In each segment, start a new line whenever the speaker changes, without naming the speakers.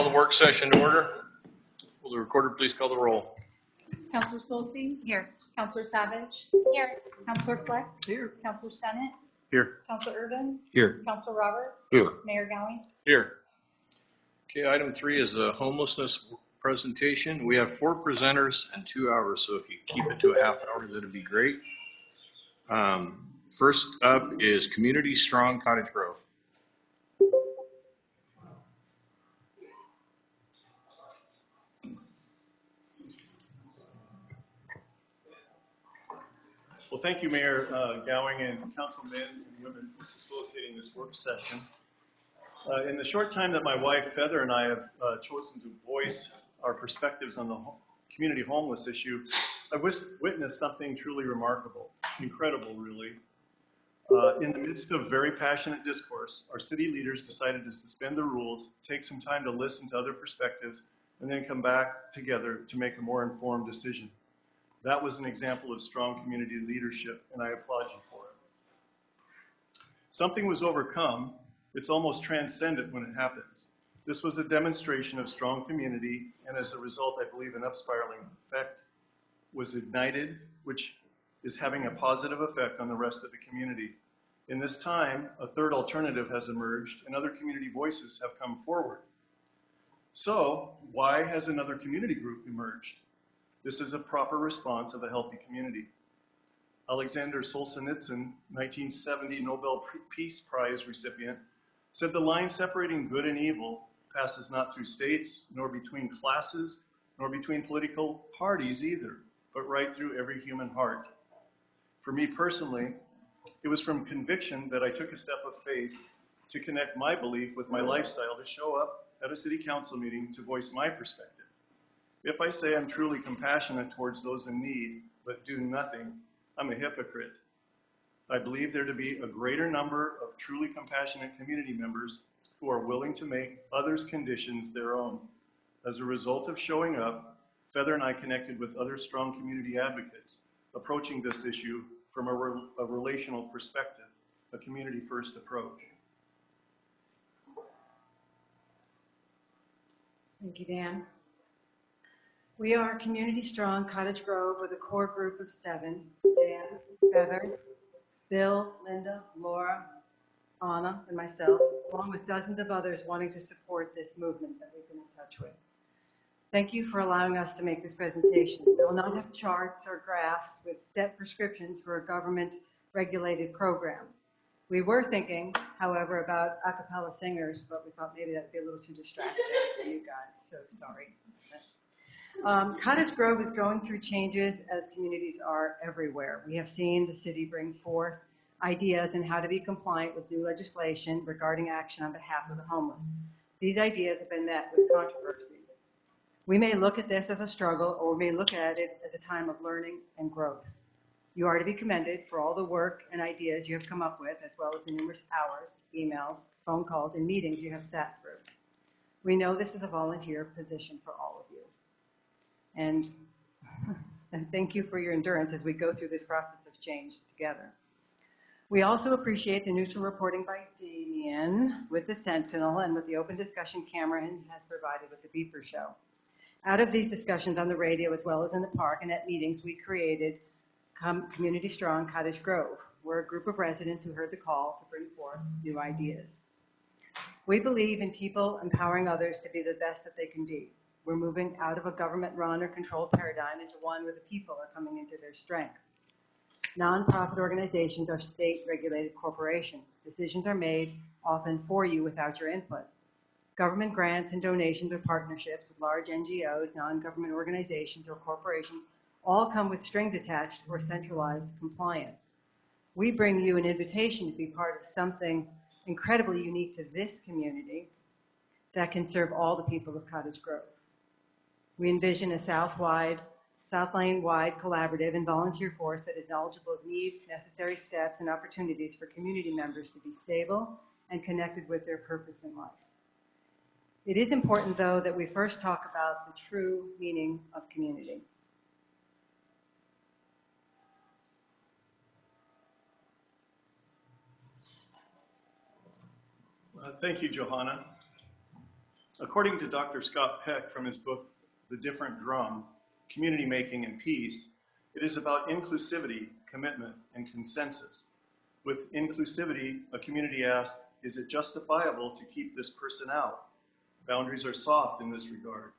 call the work session to order. Will the recorder please call the roll?
Councilor Solstein? Here. Councilor Savage? Here. Councilor Fleck?
Here.
Councilor Sennett?
Here.
Councilor Urban?
Here.
Councilor Roberts?
Here.
Mayor Gowing?
Here. Okay, item 3 is a homelessness presentation. We have 4 presenters and 2 hours, so if you keep it to a half hour, that'd be great. First up is Community Strong Cottage Grove.
Well, thank you, Mayor Gowing and councilmen and women for facilitating this work session. In the short time that my wife, Feather, and I have chosen to voice our perspectives on the community homeless issue, I've witnessed something truly remarkable, incredible, really. In the midst of very passionate discourse, our city leaders decided to suspend the rules, take some time to listen to other perspectives, and then come back together to make a more informed decision. That was an example of strong community leadership, and I applaud you for it. Something was overcome. It's almost transcendent when it happens. This was a demonstration of strong community, and as a result, I believe an up-spiraling effect was ignited, which is having a positive effect on the rest of the community. In this time, a third alternative has emerged, and other community voices have come forward. So, why has another community group emerged? This is a proper response of a healthy community. Alexander Solzhenitsyn, 1970 Nobel Peace Prize recipient, said the line separating good and evil passes not through states, nor between classes, nor between political parties either, but right through every human heart. For me personally, it was from conviction that I took a step of faith to connect my belief with my lifestyle to show up at a city council meeting to voice my perspective. If I say I'm truly compassionate towards those in need, but do nothing, I'm a hypocrite. I believe there to be a greater number of truly compassionate community members who are willing to make others' conditions their own. As a result of showing up, Feather and I connected with other strong community advocates, approaching this issue from a relational perspective, a community-first approach.
Thank you, Dan. We are Community Strong Cottage Grove with a core group of 7, Dan, Feather, Bill, Linda, Laura, Anna, and myself, along with dozens of others wanting to support this movement that we've been in touch with. Thank you for allowing us to make this presentation. We will not have charts or graphs with set prescriptions for a government-regulated program. We were thinking, however, about a cappella singers, but we thought maybe that would be a little too distracting for you guys, so sorry. Cottage Grove is going through changes as communities are everywhere. We have seen the city bring forth ideas on how to be compliant with new legislation regarding action on behalf of the homeless. These ideas have been met with controversy. We may look at this as a struggle, or we may look at it as a time of learning and growth. You are to be commended for all the work and ideas you have come up with, as well as the numerous hours, emails, phone calls, and meetings you have sat through. We know this is a volunteer position for all of you. And thank you for your endurance as we go through this process of change together. We also appreciate the neutral reporting by Damien with the Sentinel and with the open discussion Cameron has provided with the Beeper Show. Out of these discussions on the radio as well as in the park and at meetings, we created Community Strong Cottage Grove. We're a group of residents who heard the call to bring forth new ideas. We believe in people empowering others to be the best that they can be. We're moving out of a government-run or controlled paradigm into one where the people are coming into their strength. Nonprofit organizations are state-regulated corporations. Decisions are made often for you without your input. Government grants and donations or partnerships with large NGOs, non-government organizations, or corporations all come with strings attached for centralized compliance. We bring you an invitation to be part of something incredibly unique to this community that can serve all the people of Cottage Grove. We envision a South Lane-wide collaborative and volunteer force that is knowledgeable of needs, necessary steps, and opportunities for community members to be stable and connected with their purpose in life. It is important, though, that we first talk about the true meaning of community.
Thank you, Johanna. According to Dr. Scott Peck from his book, The Different Drum, Community Making and Peace, it is about inclusivity, commitment, and consensus. With inclusivity, a community asked, is it justifiable to keep this person out? Boundaries are soft in this regard.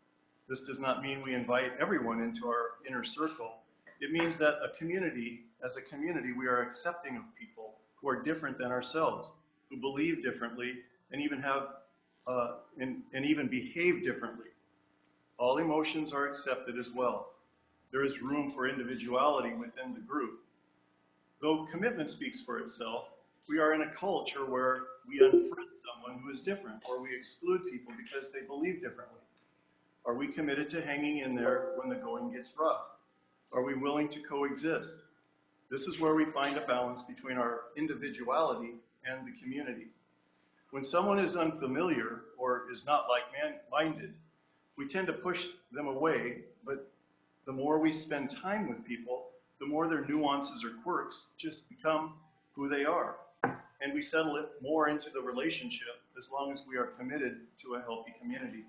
This does not mean we invite everyone into our inner circle. It means that as a community, we are accepting of people who are different than ourselves, who believe differently, and even even behave differently. All emotions are accepted as well. There is room for individuality within the group. Though commitment speaks for itself, we are in a culture where we unfriend someone who is different, or we exclude people because they believe differently. Are we committed to hanging in there when the going gets rough? Are we willing to coexist? This is where we find a balance between our individuality and the community. When someone is unfamiliar or is not like-minded, we tend to push them away, but the more we spend time with people, the more their nuances or quirks just become who they are. And we settle it more into the relationship as long as we are committed to a healthy community.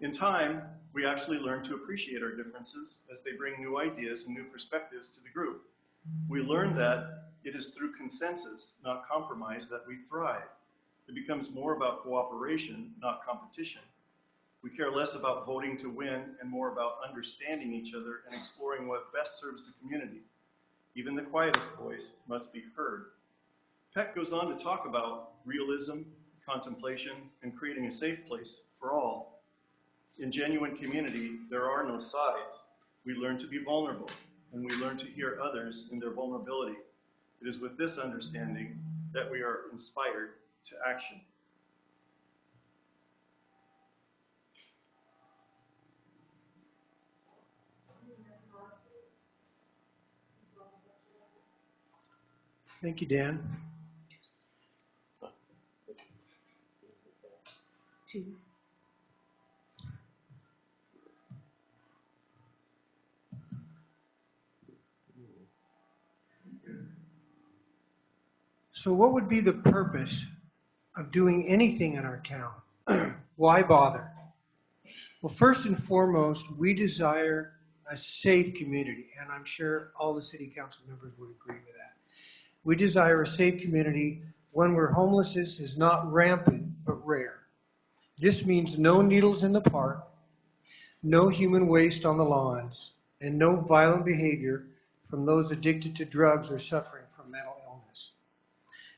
In time, we actually learn to appreciate our differences as they bring new ideas and new perspectives to the group. We learn that it is through consensus, not compromise, that we thrive. It becomes more about cooperation, not competition. We care less about voting to win and more about understanding each other and exploring what best serves the community. Even the quietest voice must be heard. Peck goes on to talk about realism, contemplation, and creating a safe place for all. In genuine community, there are no sides. We learn to be vulnerable, and we learn to hear others in their vulnerability. It is with this understanding that we are inspired to action.
Thank you, Dan. So what would be the purpose of doing anything in our town? Why bother? Well, first and foremost, we desire a safe community, and I'm sure all the city council members would agree with that. We desire a safe community, one where homelessness is not rampant but rare. This means no needles in the park, no human waste on the lawns, and no violent behavior from those addicted to drugs or suffering from mental illness.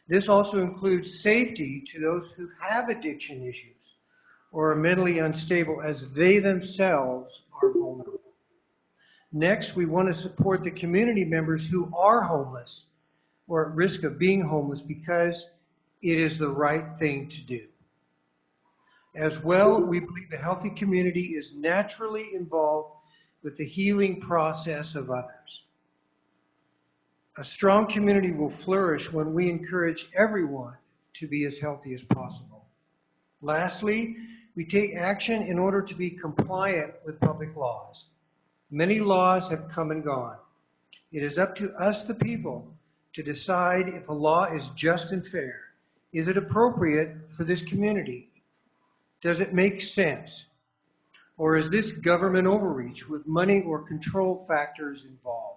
This also includes safety to those who have addiction issues or are mentally unstable, as they themselves are vulnerable. Next, we want to support the community members who are homeless or at risk of being homeless because it is the right thing to do. As well, we believe a healthy community is naturally involved with the healing process of others. A strong community will flourish when we encourage everyone to be as healthy as possible. Lastly, we take action in order to be compliant with public laws. Many laws have come and gone. It is up to us, the people, to decide if a law is just and fair. Is it appropriate for this community? Does it make sense? Or is this government overreach with money or control factors involved?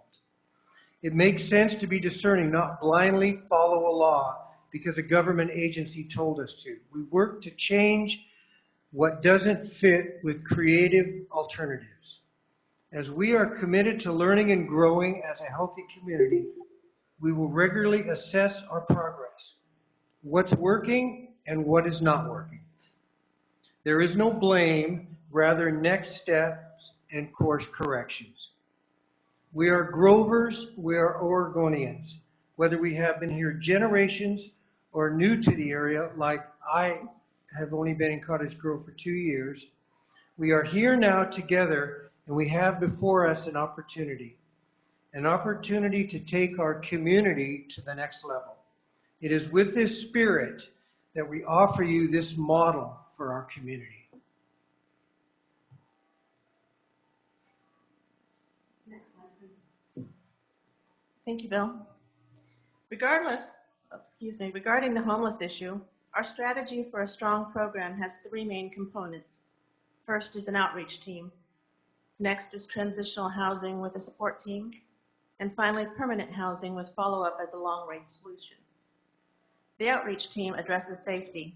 It makes sense to be discerning, not blindly follow a law because a government agency told us to. We work to change what doesn't fit with creative alternatives. As we are committed to learning and growing as a healthy community, we will regularly assess our progress, what's working and what is not working. There is no blame, rather next steps and course corrections. We are Grovers, we are Oregonians, whether we have been here generations or new to the area, like I have only been in Cottage Grove for 2 years. We are here now together, and we have before us an opportunity to take our community to the next level. It is with this spirit that we offer you this model for our community.
Next slide, please. Thank you, Bill. Regarding the homeless issue, Our strategy for a strong program has three main components. First is an outreach team. Next is transitional housing with a support team. And finally, permanent housing with follow-up as a long-range solution. The outreach team addresses safety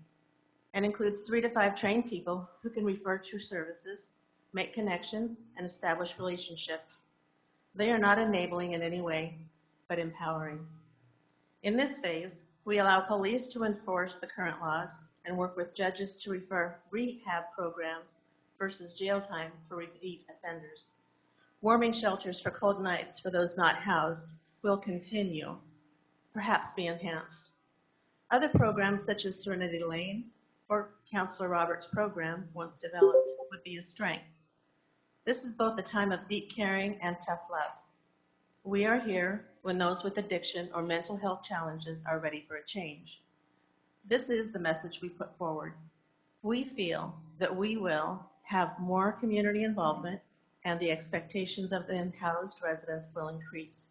and includes 3 to 5 trained people who can refer to services, make connections, and establish relationships. They are not enabling in any way, but empowering. In this phase, we allow police to enforce the current laws and work with judges to refer rehab programs versus jail time for repeat offenders. Warming shelters for cold nights for those not housed will continue, perhaps be enhanced. Other programs such as Serenity Lane or Counselor Roberts' program, once developed, would be a strength. This is both a time of deep caring and tough love. We are here when those with addiction or mental health challenges are ready for a change. This is the message we put forward. We feel that we will have more community involvement and the expectations of the housed residents will increase.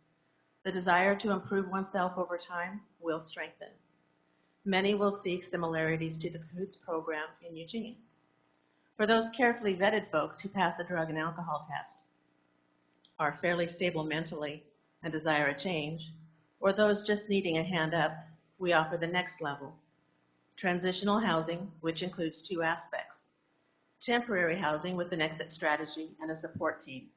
The desire to improve oneself over time will strengthen. Many will seek similarities to the Cahoots program in Eugene. For those carefully vetted folks who pass a drug and alcohol test, are fairly stable mentally and desire a change, or those just needing a hand up, we offer the next level. Transitional housing, which includes 2 aspects. Temporary housing with an exit strategy and a support team.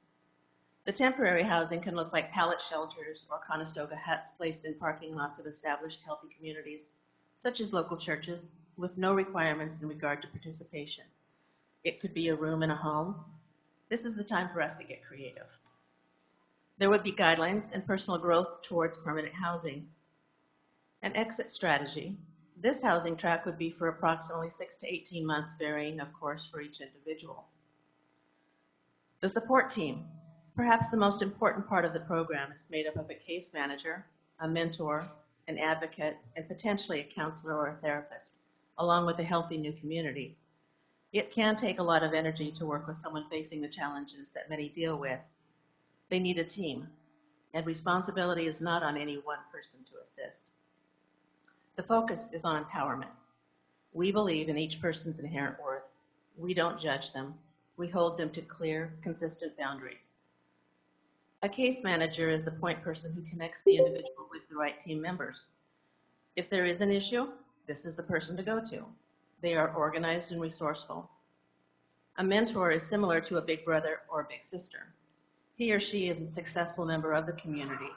The temporary housing can look like pallet shelters or Conestoga huts placed in parking lots of established healthy communities, such as local churches, with no requirements in regard to participation. It could be a room in a home. This is the time for us to get creative. There would be guidelines and personal growth towards permanent housing. An exit strategy. This housing track would be for approximately 6 to 18 months, varying, of course, for each individual. The support team. Perhaps the most important part of the program is made up of a case manager, a mentor, an advocate, and potentially a counselor or a therapist, along with a healthy new community. It can take a lot of energy to work with someone facing the challenges that many deal with. They need a team, and responsibility is not on any one person to assist. The focus is on empowerment. We believe in each person's inherent worth. We don't judge them. We hold them to clear, consistent boundaries. A case manager is the point person who connects the individual with the right team members. If there is an issue, this is the person to go to. They are organized and resourceful. A mentor is similar to a big brother or a big sister. He or she is a successful member of the community.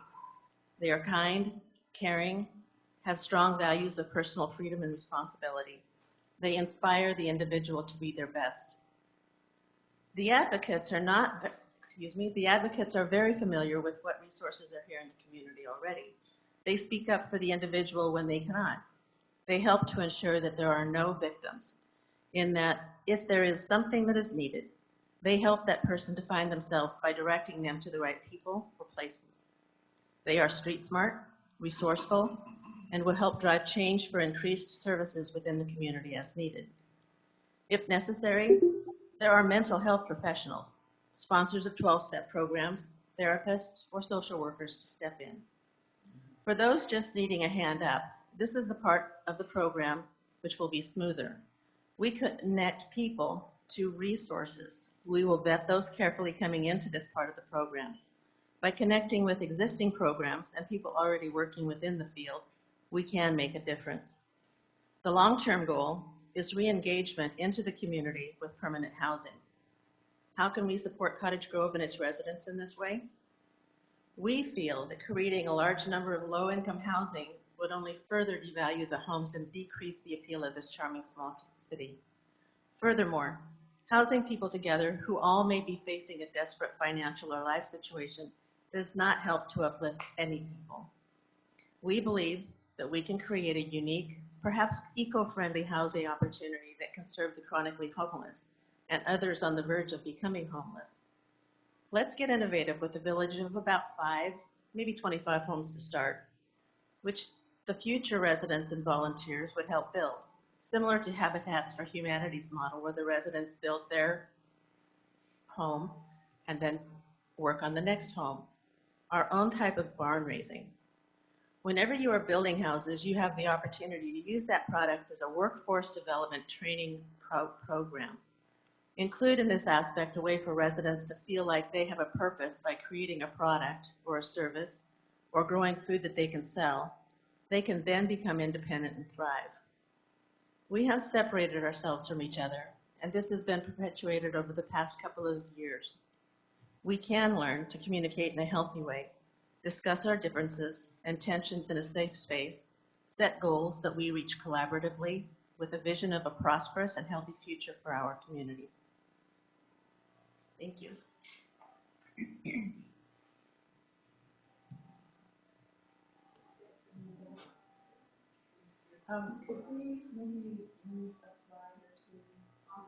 They are kind, caring, have strong values of personal freedom and responsibility. They inspire the individual to be their best. The advocates are very familiar with what resources are here in the community already. They speak up for the individual when they cannot. They help to ensure that there are no victims, in that if there is something that is needed, they help that person to find themselves by directing them to the right people or places. They are street smart, resourceful, and will help drive change for increased services within the community as needed. If necessary, there are mental health professionals, sponsors of 12-step programs, therapists, or social workers to step in. For those just needing a hand up, this is the part of the program which will be smoother. We connect people to resources. We will vet those carefully coming into this part of the program. By connecting with existing programs and people already working within the field, we can make a difference. The long-term goal is re-engagement into the community with permanent housing. How can we support Cottage Grove and its residents in this way? We feel that creating a large number of low-income housing would only further devalue the homes and decrease the appeal of this charming small city. Furthermore, housing people together who all may be facing a desperate financial or life situation does not help to uplift any people. We believe that we can create a unique, perhaps eco-friendly housing opportunity that can serve the chronically homeless and others on the verge of becoming homeless. Let's get innovative with a village of about 5, maybe 25 homes to start, which the future residents and volunteers would help build, similar to Habitats for Humanity's model, where the residents build their home and then work on the next home. Our own type of barn raising. Whenever you are building houses, you have the opportunity to use that product as a workforce development training program. Include in this aspect a way for residents to feel like they have a purpose by creating a product or a service or growing food that they can sell. They can then become independent and thrive. We have separated ourselves from each other, and this has been perpetuated over the past couple of years. We can learn to communicate in a healthy way, discuss our differences and tensions in a safe space, set goals that we reach collaboratively with a vision of a prosperous and healthy future for our community. Thank you.
Could we maybe move a slide or two on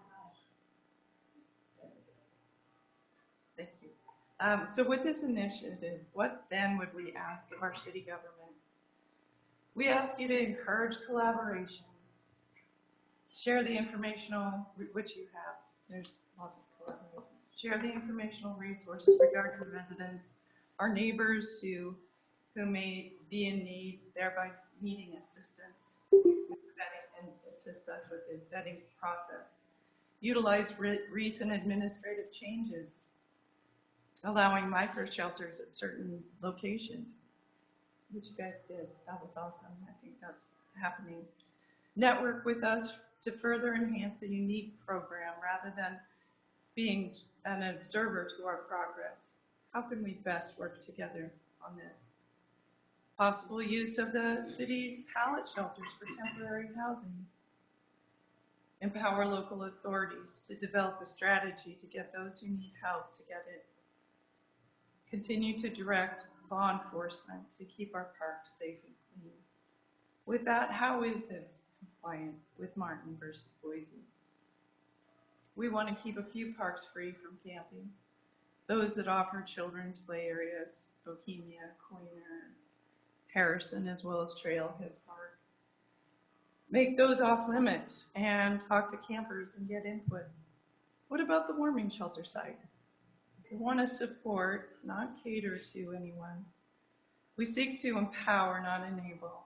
that? Thank you. So with this initiative, what then would we ask of our city government? We ask you to encourage collaboration, share the informational, which you have, there's lots of collaboration, share the informational resources regarding residents, our neighbors who may be in need, thereby needing assistance with vetting and assist us with the vetting process. Utilize recent administrative changes, allowing micro shelters at certain locations, which you guys did. That was awesome. I think that's happening. Network with us to further enhance the unique program rather than being an observer to our progress. How can we best work together on this? Possible use of the city's pallet shelters for temporary housing. Empower local authorities to develop a strategy to get those who need help to get it. Continue to direct law enforcement to keep our parks safe and clean. With that, how is this compliant with Martin versus Boise? We want to keep a few parks free from camping. Those that offer children's play areas, Bohemia, Coiner, Harrison, as well as Trailhead Park. Make those off limits and talk to campers and get input. What about the warming shelter site? We want to support, not cater to anyone. We seek to empower, not enable.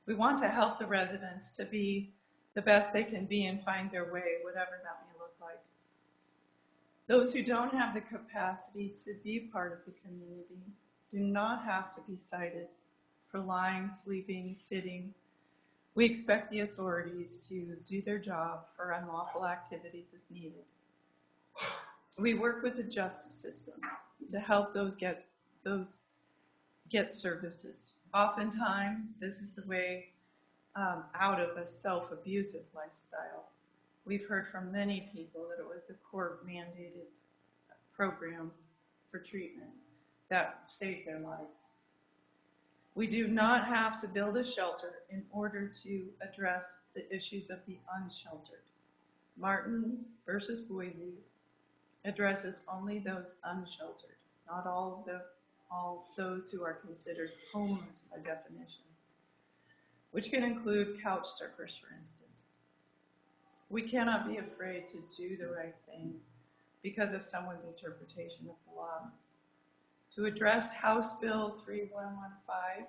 We want to help the residents to be the best they can be and find their way, whatever that may look like. Those who don't have the capacity to be part of the community do not have to be cited for lying, sleeping, sitting. We expect the authorities to do their job for unlawful activities as needed. We work with the justice system to help those get services. Oftentimes, this is the way out of a self-abusive lifestyle. We've heard from many people that it was the court-mandated programs for treatment that saved their lives. We do not have to build a shelter in order to address the issues of the unsheltered. Martin versus Boise addresses only those unsheltered, not all those who are considered homeless by definition, which can include couch surfers, for instance. We cannot be afraid to do the right thing because of someone's interpretation of the law. To address House Bill 3115,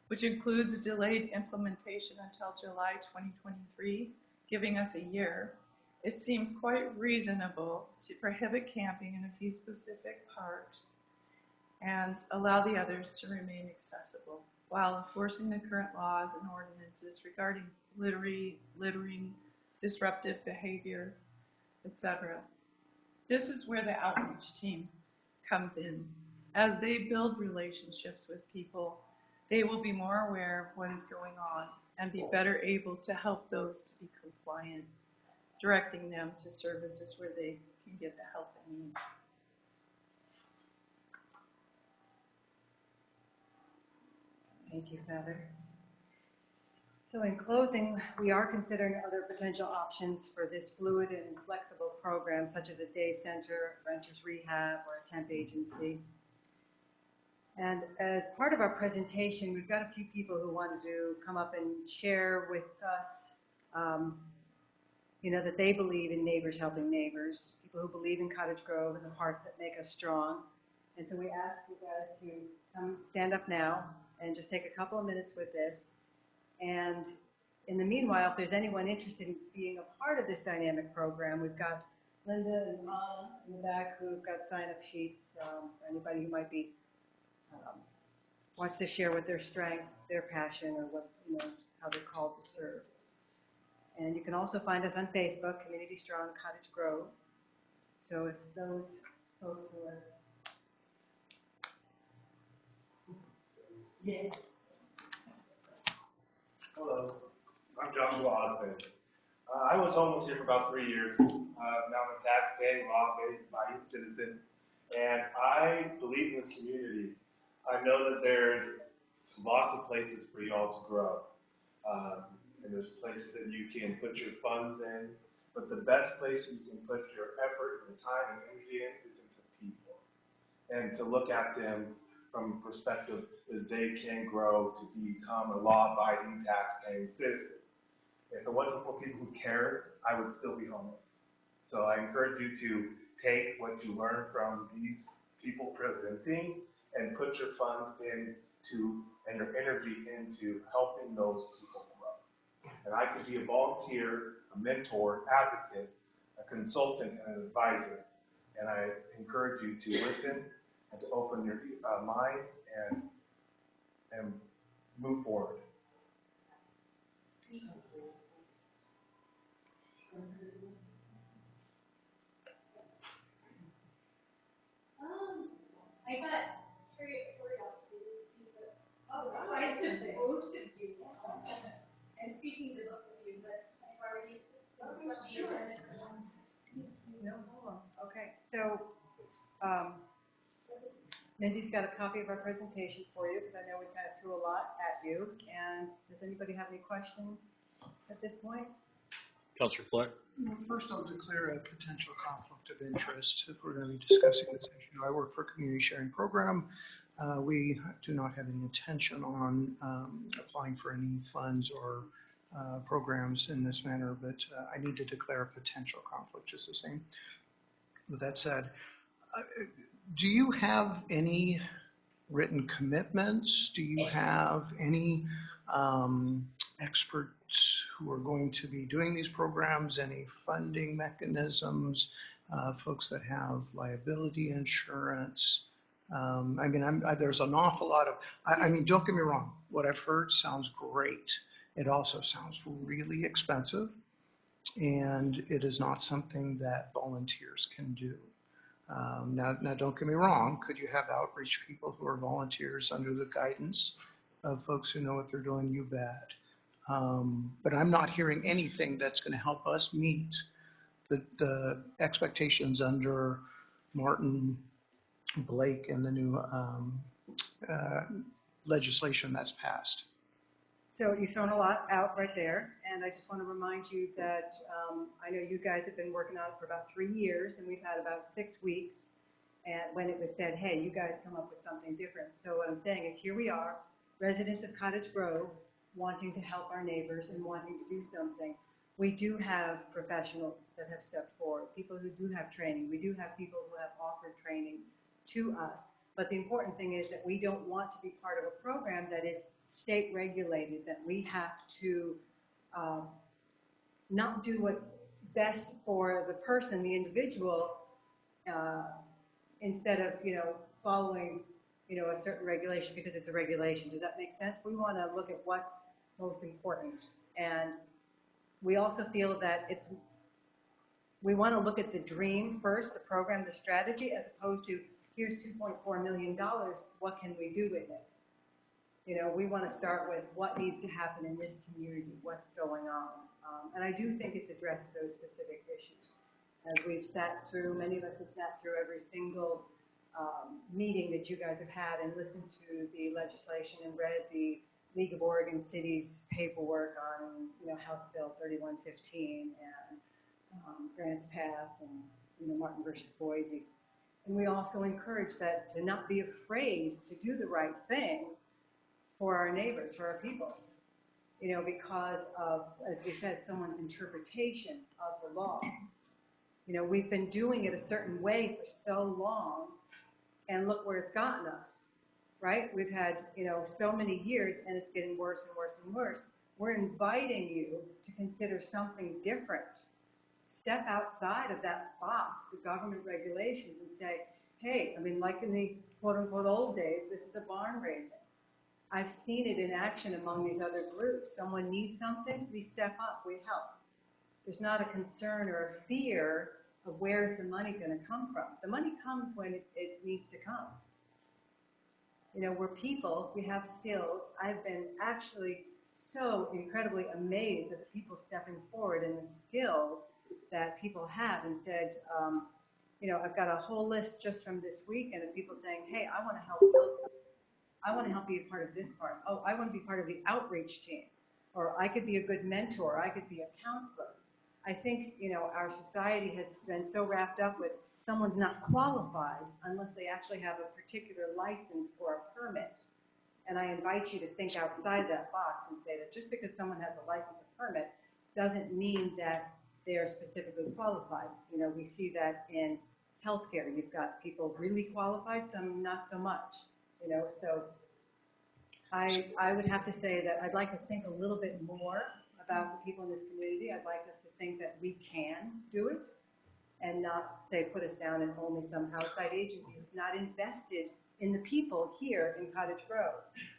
which includes a delayed implementation until July 2023, giving us a year, it seems quite reasonable to prohibit camping in a few specific parks and allow the others to remain accessible while enforcing the current laws and ordinances regarding littering, disruptive behavior, etc. This is where the outreach team comes in. As they build relationships with people, they will be more aware of what is going on and be better able to help those to be compliant, directing them to services where they can get the help they need.
Thank you, Heather. So in closing, we are considering other potential options for this fluid and flexible program, such as a day center, renters rehab, or a temp agency. And as part of our presentation, we've got a few people who wanted to come up and share with us, that they believe in neighbors helping neighbors, people who believe in Cottage Grove and the parts that make us strong. And so we ask you guys to come stand up now and just take a couple of minutes with this. And in the meanwhile, if there's anyone interested in being a part of this dynamic program, we've got Linda and Anna in the back who've got sign-up sheets for anybody who might be wants to share what their strength, their passion, or what, how they're called to serve. And you can also find us on Facebook, Community Strong Cottage Grove. So if those folks who are
Hello, I'm Joshua Osmond. I was homeless here for about 3 years. Now I'm a tax-paying, law-abiding citizen, and I believe in this community. I know that there's lots of places for you all to grow, and there's places that you can put your funds in, but the best place you can put your effort and time and energy in is into people, and to look at them from a perspective as they can grow to become a law-abiding, tax-paying citizen. If it wasn't for people who cared, I would still be homeless. So I encourage you to take what you learn from these people presenting and put your funds into and your energy into helping those people grow. And I could be a volunteer, a mentor, advocate, a consultant, and an advisor. And I encourage you to listen and to open your minds and move forward.
I got curiosity to speak, but otherwise to both of you. I'm speaking to both of you, but I've already. Sure.
No, hold on. Okay, so Mindy's got a copy of our presentation for you because I know we kind of threw a lot at you. And does anybody have any questions at this point?
Councilor Fleck?
Well, first, I'll declare a potential conflict of interest if we're going to be discussing this issue. I work for a community sharing program. We do not have any intention on applying for any funds or programs in this manner, but I need to declare a potential conflict just the same. With that said, do you have any written commitments? Do you have any experts who are going to be doing these programs, any funding mechanisms, folks that have liability insurance? There's an awful lot of, don't get me wrong, what I've heard sounds great. It also sounds really expensive, and it is not something that volunteers can do. Now, don't get me wrong, could you have outreach people who are volunteers under the guidance of folks who know what they're doing? You bet. But I'm not hearing anything that's going to help us meet the expectations under Martin Blake and the new legislation that's passed.
So you've thrown a lot out right there, and I just want to remind you that I know you guys have been working on it for about 3 years, and we've had about 6 weeks and when it was said, hey, you guys come up with something different. So what I'm saying is here we are, residents of Cottage Grove, wanting to help our neighbors and wanting to do something. We do have professionals that have stepped forward, people who do have training. We do have people who have offered training to us. But the important thing is that we don't want to be part of a program that is state regulated, that we have to not do what's best for the person, the individual, instead of, following, a certain regulation because it's a regulation. Does that make sense? We want to look at what's most important. And we also feel that we want to look at the dream first, the program, the strategy, as opposed to here's $2.4 million, what can we do with it? We want to start with what needs to happen in this community, what's going on. And I do think it's addressed those specific issues. As we've sat through, many of us have sat through every single meeting that you guys have had and listened to the legislation and read the League of Oregon Cities paperwork on, House Bill 3115 and Grants Pass and, Martin versus Boise. And we also encourage that to not be afraid to do the right thing for our neighbors, for our people, because of, as we said, someone's interpretation of the law. We've been doing it a certain way for so long, and look where it's gotten us. right? We've had, so many years and it's getting worse and worse and worse. We're inviting you to consider something different. Step outside of that box, the government regulations, and say, hey, I mean, like in the quote unquote old days, this is a barn raising. I've seen it in action among these other groups. Someone needs something, we step up, we help. There's not a concern or a fear of where's the money going to come from. The money comes when it needs to come. We're people, we have skills. I've been actually so incredibly amazed at the people stepping forward and the skills that people have, and said, I've got a whole list just from this weekend of people saying, hey, I want to help build something. I want to help be a part of this part. Oh, I want to be part of the outreach team. Or I could be a good mentor. I could be a counselor. I think, our society has been so wrapped up with someone's not qualified unless they actually have a particular license or a permit. And I invite you to think outside that box and say that just because someone has a license or permit doesn't mean that they're specifically qualified. We see that in healthcare. You've got people really qualified, some not so much. So I would have to say that I'd like to think a little bit more about the people in this community. I'd like us to think that we can do it and not say put us down in only some outside agency who's not invested in the people here in Cottage Grove.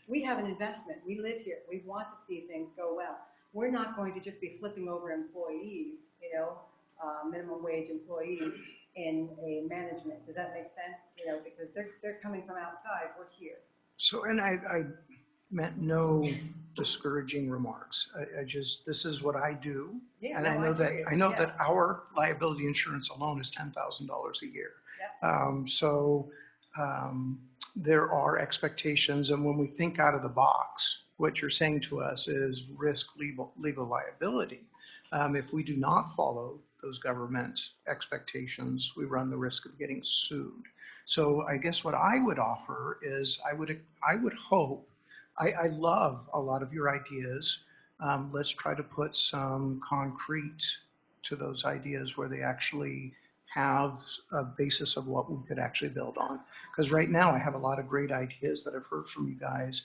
We have an investment. We live here. We want to see things go well. We're not going to just be flipping over employees, minimum wage employees in a management. Does that make sense? Because they're coming from outside. We're here.
So, and I meant no discouraging remarks. I just, this is what I do.
Yeah,
and
no,
I know that our liability insurance alone is $10,000 a year.
Yep.
There are expectations, and when we think out of the box, what you're saying to us is risk legal liability. If we do not follow those government expectations, we run the risk of getting sued. So I guess what I would offer is I would hope, I love a lot of your ideas. Let's try to put some concrete to those ideas where they actually have a basis of what we could actually build on. Because right now I have a lot of great ideas that I've heard from you guys.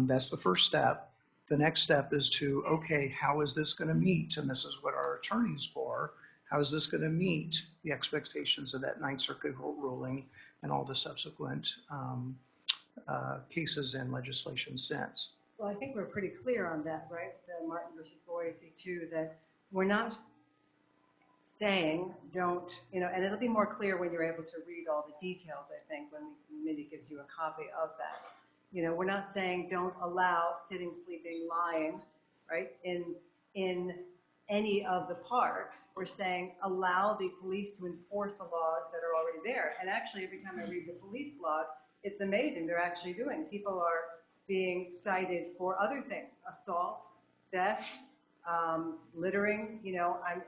That's the first step. The next step is to, okay, how is this going to meet? And this is what our attorney's for. How is this going to meet the expectations of that Ninth Circuit ruling and all the subsequent cases and legislation since?
Well, I think we're pretty clear on that, right? The Martin versus Boise too, that we're not saying don't, and it'll be more clear when you're able to read all the details, I think, when the committee gives you a copy of that. We're not saying don't allow sitting, sleeping, lying, right, in any of the parks. We're saying allow the police to enforce the laws that are already there. And actually, every time I read the police blog, it's amazing. They're actually doing. People are being cited for other things: assault, theft, littering.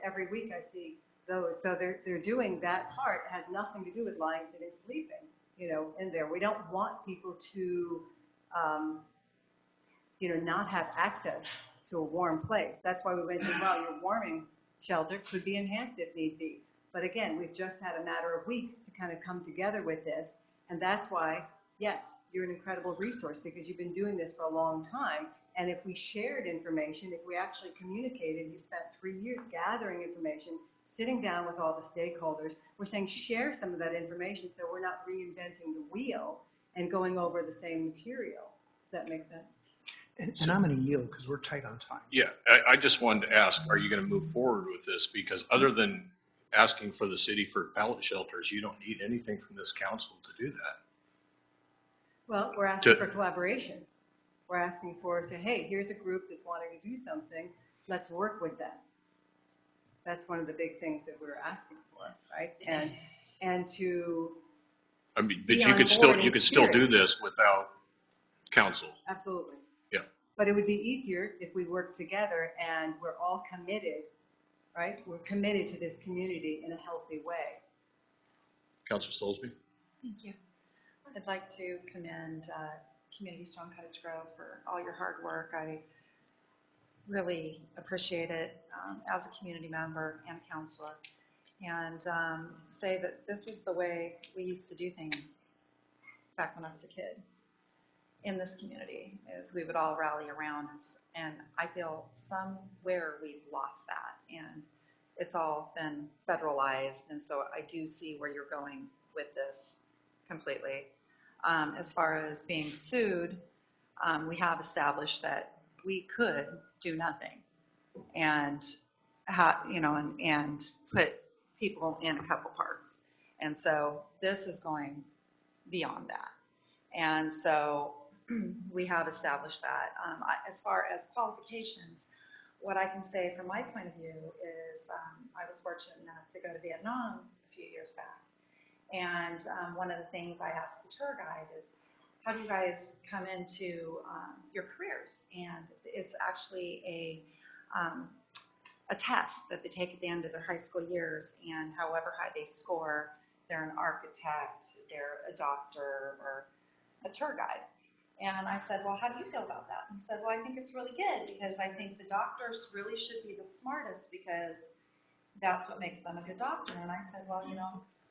Every week I see those. So they're doing that part. It has nothing to do with lying, sitting, sleeping. In there. We don't want people to, not have access to a warm place. That's why we mentioned, well, your warming shelter could be enhanced if need be. But again, we've just had a matter of weeks to kind of come together with this. And that's why, yes, you're an incredible resource because you've been doing this for a long time. And if we shared information, if we actually communicated, you spent 3 years gathering information, sitting down with all the stakeholders, we're saying share some of that information so we're not reinventing the wheel and going over the same material. Does that make sense?
And I'm going to yield because we're tight on time.
Yeah, I just wanted to ask, are you going to move forward with this? Because other than asking for the city for pallet shelters, you don't need anything from this council to do that.
Well, we're asking for collaboration. We're asking for, say, hey, here's a group that's wanting to do something. Let's work with them. That's one of the big things that we're asking for, right? And to
I mean, but you could still do this without council.
Absolutely.
Yeah.
But it would be easier if we worked together and we're all committed, right? We're committed to this community in a healthy way.
Councilor Soulsby.
Thank you. I'd like to commend Community Strong Cottage Grove for all your hard work. I really appreciate it as a community member and counselor, and say that this is the way we used to do things back when I was a kid. in this community is we would all rally around, and I feel somewhere we've lost that, and it's all been federalized, and so I do see where you're going with this completely. As far as being sued, we have established that we could do nothing and and put people in a couple parks, and so this is going beyond that. And so we have established that. As far as qualifications, what I can say from my point of view is I was fortunate enough to go to Vietnam a few years back. And one of the things I asked the tour guide is, how do you guys come into your careers? And it's actually a test that they take at the end of their high school years, and however high they score, they're an architect, they're a doctor, or a tour guide. And I said, well, how do you feel about that? And he said, well, I think it's really good because I think the doctors really should be the smartest because that's what makes them a good doctor. And I said, well,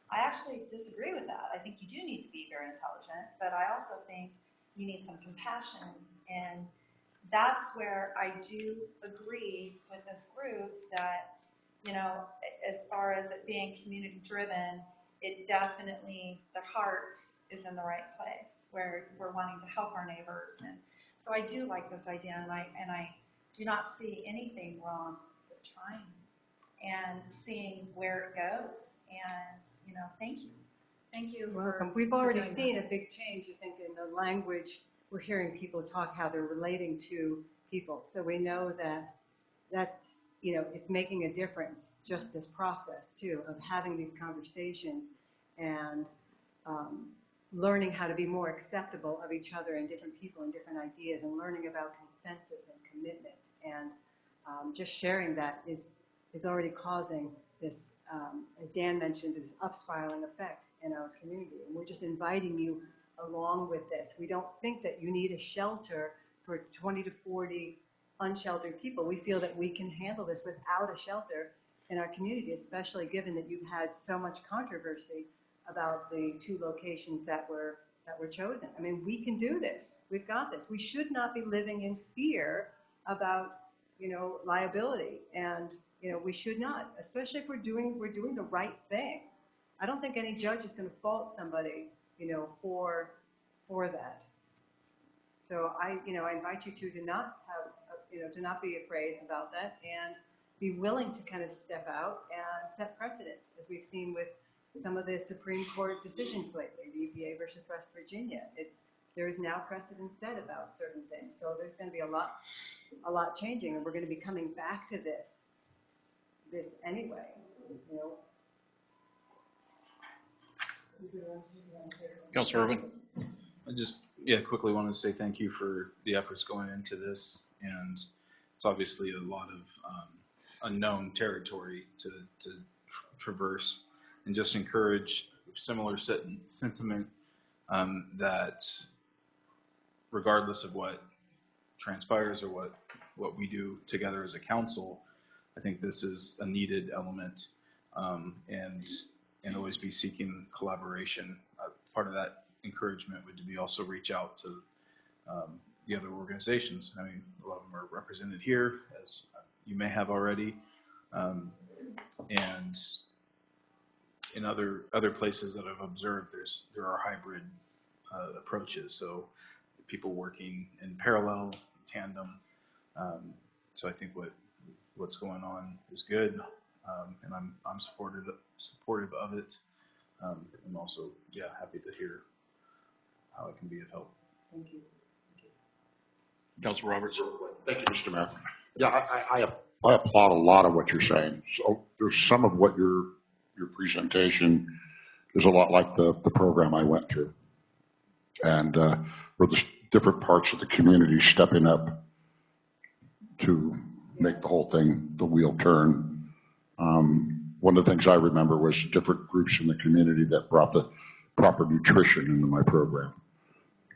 I actually disagree with that. I think you do need to be very intelligent, but I also think you need some compassion. And that's where I do agree with this group that, as far as it being community driven, it definitely, the heart is in the right place where we're wanting to help our neighbors. And so I do like this idea, and I do not see anything wrong with trying and seeing where it goes. And, thank you. Thank you.
You're welcome. We've already seen a big change, I think, in the language. We're hearing people talk how they're relating to people. So we know that that's, it's making a difference, just this process, too, of having these conversations and learning how to be more acceptable of each other and different people and different ideas, and learning about consensus and commitment. And just sharing that is already causing this, as Dan mentioned, this upspiraling effect in our community. And we're just inviting you along with this. We don't think that you need a shelter for 20 to 40 unsheltered people. We feel that we can handle this without a shelter in our community, especially given that you've had so much controversy about the 2 locations that were chosen. I mean, we can do this. We've got this. We should not be living in fear about, liability, and we should not, especially if we're doing the right thing. I don't think any judge is going to fault somebody, for that. So I invite you to not have, to not be afraid about that, and be willing to kind of step out and set precedents, as we've seen with some of the Supreme Court decisions lately, the EPA versus West Virginia. There is now precedent set about certain things. So there's going to be a lot changing, and we're going to be coming back to this anyway.
Councilor Urban.
I just, quickly wanted to say thank you for the efforts going into this, and it's obviously a lot of unknown territory to traverse, and just encourage similar sentiment that regardless of what transpires or what we do together as a council, I think this is a needed element, and always be seeking collaboration. Part of that encouragement would be also reach out to the other organizations. I mean, a lot of them are represented here, as you may have already, and in other places that I've observed, there are hybrid approaches. So people working in parallel, tandem. So I think what's going on is good, and I'm supportive of it. I'm also happy to hear how it can be of help.
Thank you.
Councilor Roberts.
Thank you, Mr. Mayor. Yeah, I applaud a lot of what you're saying. So there's some of what your presentation is a lot like the program I went through, and where the different parts of the community stepping up to make the whole thing, the wheel turn. One of the things I remember was different groups in the community that brought the proper nutrition into my program,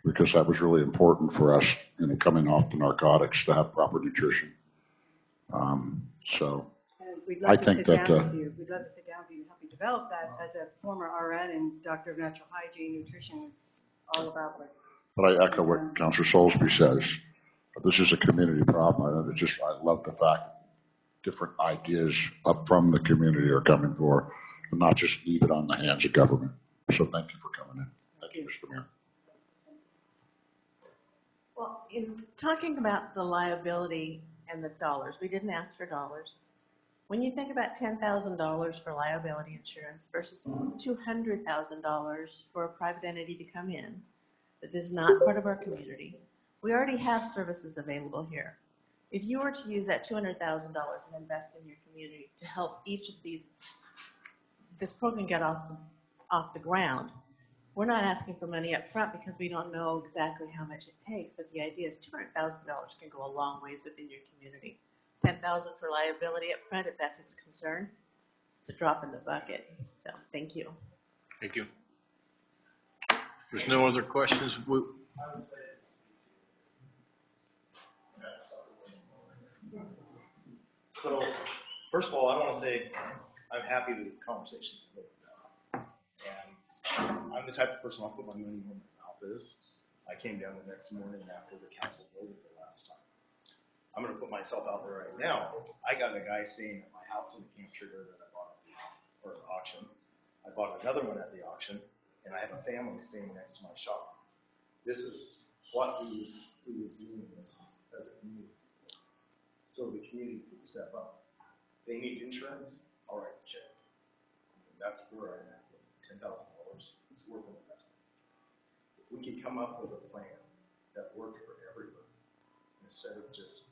because that was really important for us, coming off the narcotics, to have proper nutrition. So
we'd love
I
to
think
sit
that
down with you. We'd love to sit down with you and help you develop that. As a former RN and doctor of natural hygiene, nutrition is all about
But I echo what Councilor Soulsby says. This is a community problem. I love the fact that different ideas up from the community are coming forward, and not just leave it on the hands of government. So thank you for coming in. Thank you, Mr. Mayor.
Well, in talking about the liability and the dollars, we didn't ask for dollars. When you think about $10,000 for liability insurance versus $200,000 for a private entity to come in that is not part of our community, we already have services available here. If you were to use that $200,000 and invest in your community to help each of this program get off the ground, we're not asking for money up front because we don't know exactly how much it takes, but the idea is $200,000 can go a long ways within your community. $10,000 for liability up front, if that's its concern, it's a drop in the bucket. So thank you.
Thank you. If there's no other questions,
So, first of all, I want to say I'm happy that the conversation is over. And I'm the type of person I'll put my money where my mouth is. I came down the next morning after the council voted the last time. I'm going to put myself out there right now. I got a guy staying at my house in the Camp Sugar that I bought at the auction. I bought another one at the auction, and I have a family staying next to my shop. This is what who was doing this as a community. So the community could step up. They need insurance, I'll write the check. That's where I'm at with $10,000. It's worth an investment. If we could come up with a plan that worked for everyone, instead of just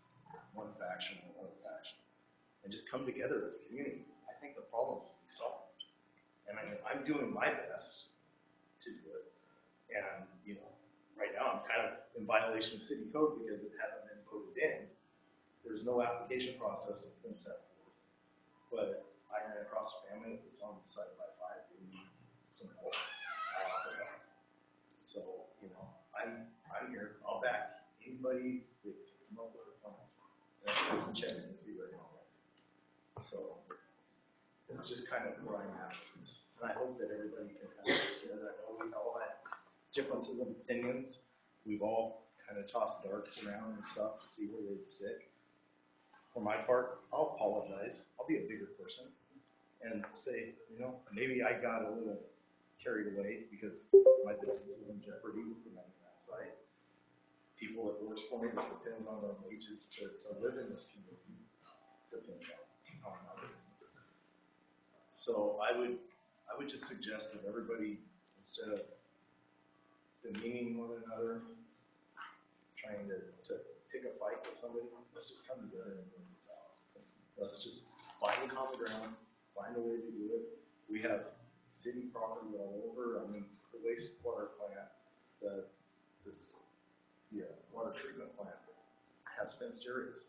one faction or another faction, and just come together as a community, I think the problem will be solved. And I'm doing my best to do it. And, right now I'm kind of in violation of city code because it hasn't been voted in. There's no application process that's been set forth. But I ran across a family that's on site by 5. They need some help. So, I'm here. I'll back anybody that can come up with a plan. And there's a check that needs to be written on it. So it's just kind of where I'm at with this. And I hope that everybody can kind of, I know we all had differences of opinions. We've all kind of tossed darts around and stuff to see where they'd stick. For my part, I'll apologize. I'll be a bigger person and say, maybe I got a little carried away because my business is in jeopardy with the money on that side. People that works for me, that depends on their wages to live in this community, depends on my business. So I would just suggest that everybody, instead of demeaning one another, trying to pick a fight with somebody, let's just come together and work this out. Let's just find a common ground, find a way to do it. We have city property all over. The wastewater plant, the water treatment plant has fenced areas.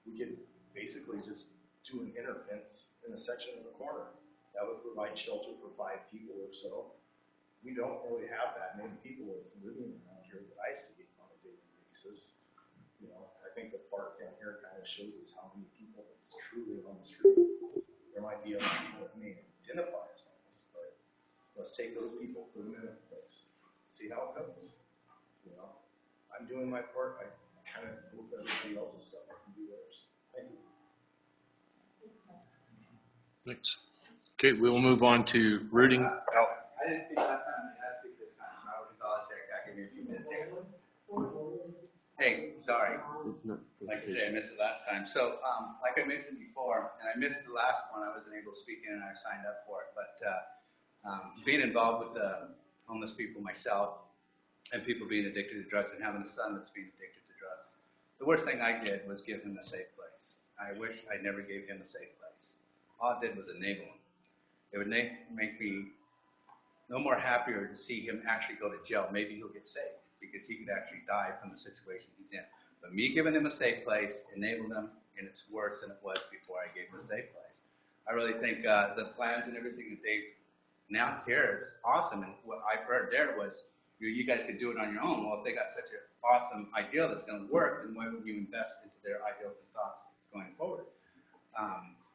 We could basically just do an inner fence in a section of the corner. That would provide shelter for 5 people or so. We don't really have that many people that's living around here that I see on a daily basis. I think the park down here kind of shows us how many people that's truly on the street. There might be other people that may identify as homeless, but let's take those people, put them in a place, see how it goes. I'm doing my part. I kind of hope everybody else's stuff can do theirs. Thank you.
thanks. Okay, we'll move on to rooting out.
I didn't speak last time, and I speak this time. Robert Gonzalez, Eric, give me a few minutes here. Hey, sorry. Like I say, I missed it last time. So, like I mentioned before, and I missed the last one, I wasn't able to speak in and I signed up for it. But being involved with the homeless people myself and people being addicted to drugs and having a son that's being addicted to drugs, the worst thing I did was give him a safe place. I wish I never gave him a safe place. All I did was enable him. It would make me no more happier to see him actually go to jail. Maybe he'll get saved because he could actually die from the situation he's in. But me giving him a safe place enabled him, and it's worse than it was before I gave him a safe place. I really think the plans and everything that they've announced here is awesome. And what I've heard there was, you guys could do it on your own. Well, if they got such an awesome idea that's going to work, then why wouldn't you invest into their ideals and thoughts going forward?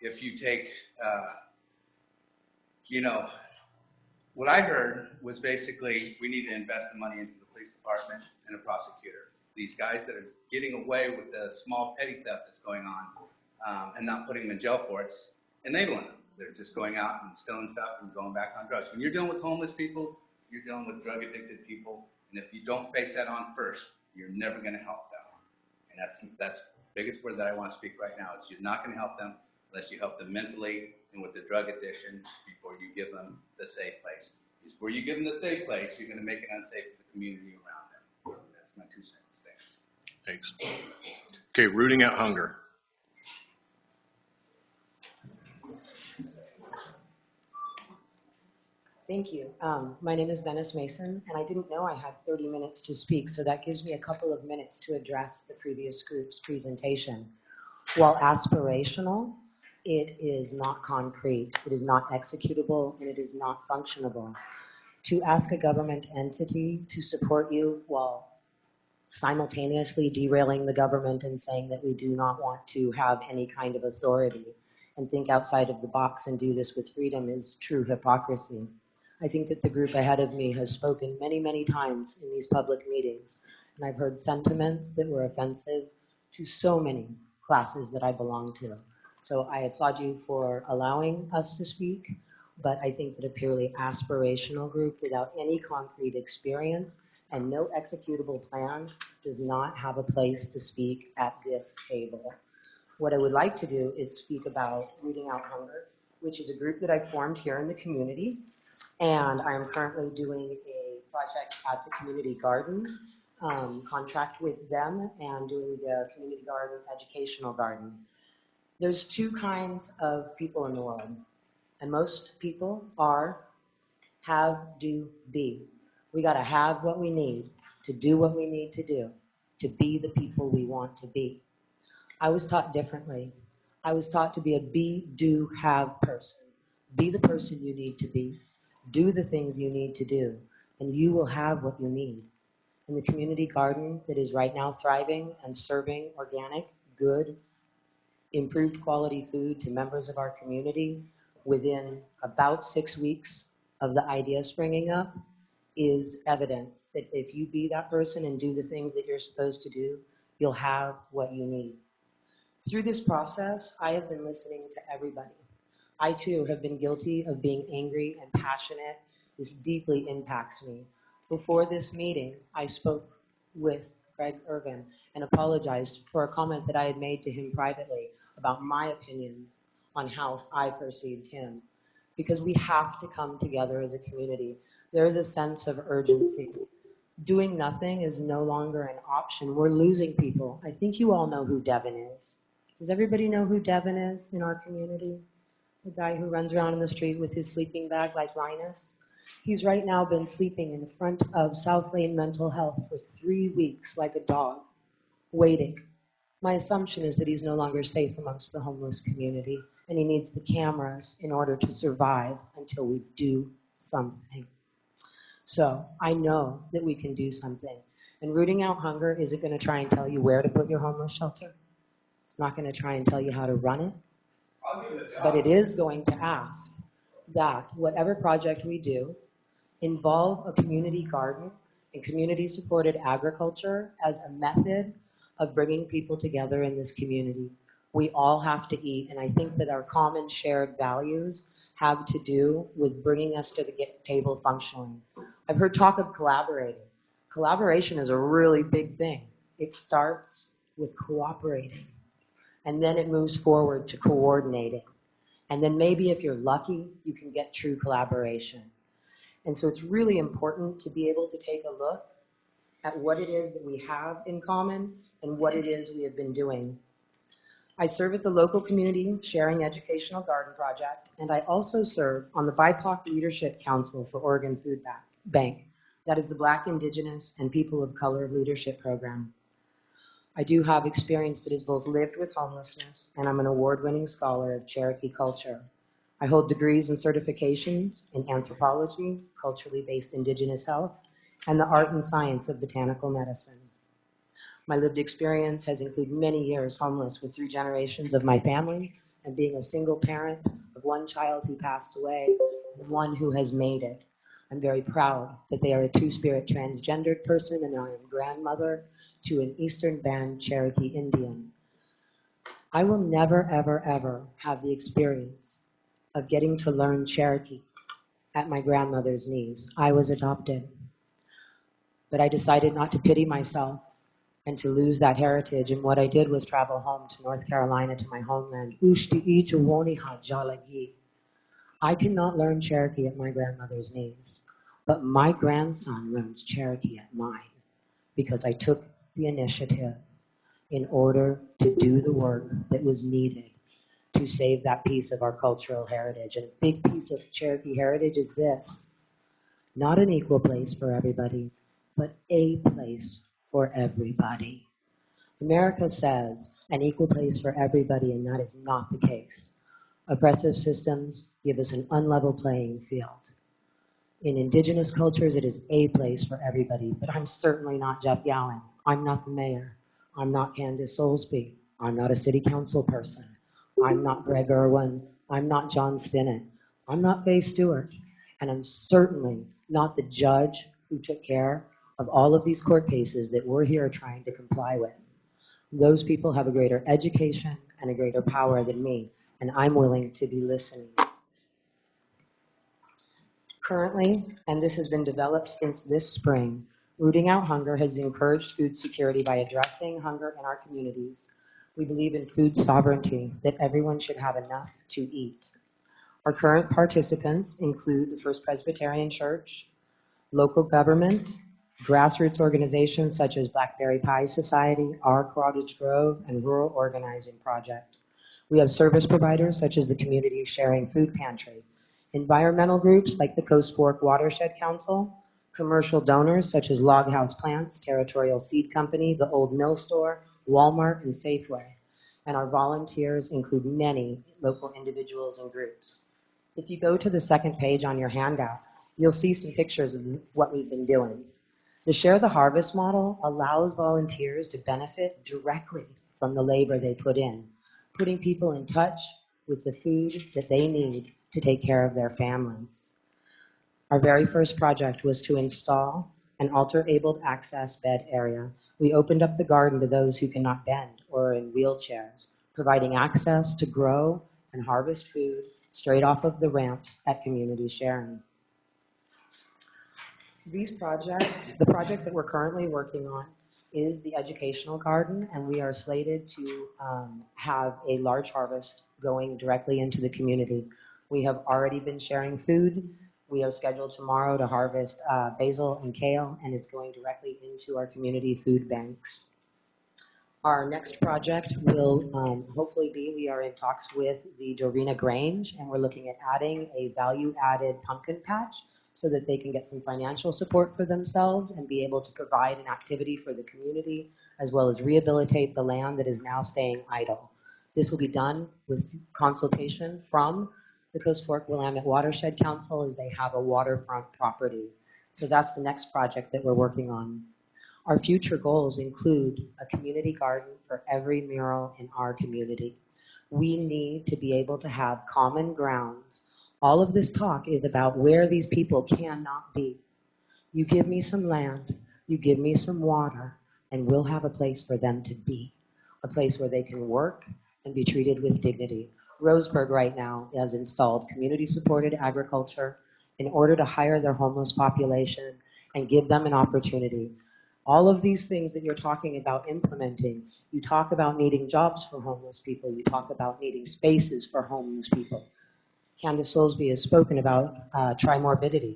If you take, what I heard was basically we need to invest the money into the police police department and a prosecutor. These guys that are getting away with the small petty theft that's going on and not putting them in jail for it's enabling them. They're just going out and stealing stuff and going back on drugs. When you're dealing with homeless people, you're dealing with drug addicted people, and if you don't face that on first, you're never going to help them. And that's the biggest word that I want to speak right now is you're not going to help them unless you help them mentally and with the drug addiction before you give them the safe place. Because where you give them the safe place, you're going to make it unsafe for the community around them. That's my 2 cents. Thanks.
Thanks. Okay, rooting out hunger.
Thank you. My name is Venice Mason, and I didn't know I had 30 minutes to speak, so that gives me a couple of minutes to address the previous group's presentation. While aspirational, it is not concrete, it is not executable, and it is not functionable. To ask a government entity to support you while simultaneously derailing the government and saying that we do not want to have any kind of authority and think outside of the box and do this with freedom is true hypocrisy. I think that the group ahead of me has spoken many, many times in these public meetings, and I've heard sentiments that were offensive to so many classes that I belong to. So I applaud you for allowing us to speak, but I think that a purely aspirational group without any concrete experience and no executable plan does not have a place to speak at this table. What I would like to do is speak about Rooting Out Hunger, which is a group that I formed here in the community. And I am currently doing a project at the community garden, contract with them, and doing the community garden, educational garden. There's 2 kinds of people in the world, and most people are have, do, be. We got to have what we need to do what we need to do, to be the people we want to be. I was taught differently. I was taught to be a be, do, have person. Be the person you need to be. Do the things you need to do, and you will have what you need. In the community garden that is right now thriving and serving organic, good, improved quality food to members of our community within about 6 weeks of the idea springing up is evidence that if you be that person and do the things that you're supposed to do, you'll have what you need. Through this process, I have been listening to everybody. I too have been guilty of being angry and passionate. This deeply impacts me. Before this meeting, I spoke with Greg Irvin and apologized for a comment that I had made to him privately about my opinions on how I perceived him. Because we have to come together as a community. There is a sense of urgency. Doing nothing is no longer an option. We're losing people. I think you all know who Devin is. Does everybody know who Devin is in our community? The guy who runs around in the street with his sleeping bag like Linus. He's right now been sleeping in front of South Lane Mental Health for 3 weeks like a dog, waiting. My assumption is that he's no longer safe amongst the homeless community, and he needs the cameras in order to survive until we do something. So I know that we can do something. And Rooting Out Hunger isn't going to try and tell you where to put your homeless shelter. It's not going to try and tell you how to run it. But it is going to ask that whatever project we do involve a community garden and community-supported agriculture as a method of bringing people together in this community. We all have to eat, and I think that our common shared values have to do with bringing us to the table functionally. I've heard talk of collaborating. Collaboration is a really big thing. It starts with cooperating, and then it moves forward to coordinating. And then maybe if you're lucky, you can get true collaboration. And so it's really important to be able to take a look at what it is that we have in common and what it is we have been doing. I serve at the local community sharing educational garden project, and I also serve on the BIPOC Leadership Council for Oregon Food Bank. That is the Black, Indigenous, and People of Color Leadership Program. I do have experience that is both lived with homelessness, and I'm an award-winning scholar of Cherokee culture. I hold degrees and certifications in anthropology, culturally based indigenous health, and the art and science of botanical medicine. My lived experience has included many years homeless with 3 generations of my family and being a single parent of 1 child who passed away and 1 who has made it. I'm very proud that they are a two-spirit transgendered person, and I am grandmother to an Eastern Band Cherokee Indian. I will never, ever, ever have the experience of getting to learn Cherokee at my grandmother's knees. I was adopted. But I decided not to pity myself and to lose that heritage. And what I did was travel home to North Carolina, to my homeland. I cannot learn Cherokee at my grandmother's knees, but my grandson learns Cherokee at mine because I took the initiative in order to do the work that was needed to save that piece of our cultural heritage. And a big piece of Cherokee heritage is this: not an equal place for everybody, but a place for everybody. America says an equal place for everybody, and that is not the case. Oppressive systems give us an unlevel playing field. In indigenous cultures, it is a place for everybody, but I'm certainly not Jeff Gowen. I'm not the mayor. I'm not Candace Soulsby. I'm not a city council person. I'm not Greg Irwin. I'm not John Stinnett. I'm not Faye Stewart. And I'm certainly not the judge who took care of all of these court cases that we're here trying to comply with. Those people have a greater education and a greater power than me, and I'm willing to be listening. Currently, and this has been developed since this spring, Rooting Out Hunger has encouraged food security by addressing hunger in our communities. We believe in food sovereignty, that everyone should have enough to eat. Our current participants include the First Presbyterian Church, local government, grassroots organizations such as Blackberry Pie Society, our Cottage Grove, and Rural Organizing Project. We have service providers such as the Community Sharing Food Pantry, environmental groups like the Coast Fork Watershed Council, commercial donors such as Log House Plants, Territorial Seed Company, the Old Mill Store, Walmart, and Safeway. And our volunteers include many local individuals and groups. If you go to the second page on your handout, you'll see some pictures of what we've been doing. The Share the Harvest model allows volunteers to benefit directly from the labor they put in, putting people in touch with the food that they need to take care of their families. Our very first project was to install an altar-abled access bed area. We opened up the garden to those who cannot bend or are in wheelchairs, providing access to grow and harvest food straight off of the ramps at Community Sharing. These projects, the project that we're currently working on is the educational garden, and we are slated to have a large harvest going directly into the community. We have already been sharing food. We are scheduled tomorrow to harvest basil and kale, and it's going directly into our community food banks. Our next project will hopefully be, we are in talks with the Dorina Grange, and we're looking at adding a value-added pumpkin patch so that they can get some financial support for themselves and be able to provide an activity for the community, as well as rehabilitate the land that is now staying idle. This will be done with consultation from the Coast Fork Willamette Watershed Council, as they have a waterfront property. So that's the next project that we're working on. Our future goals include a community garden for every mural in our community. We need to be able to have common grounds. All of this talk is about where these people cannot be. You give me some land, you give me some water, and we'll have a place for them to be, a place where they can work and be treated with dignity. Roseburg right now has installed community-supported agriculture in order to hire their homeless population and give them an opportunity. All of these things that you're talking about implementing, you talk about needing jobs for homeless people, you talk about needing spaces for homeless people. Candace Soulsby has spoken about trimorbidity,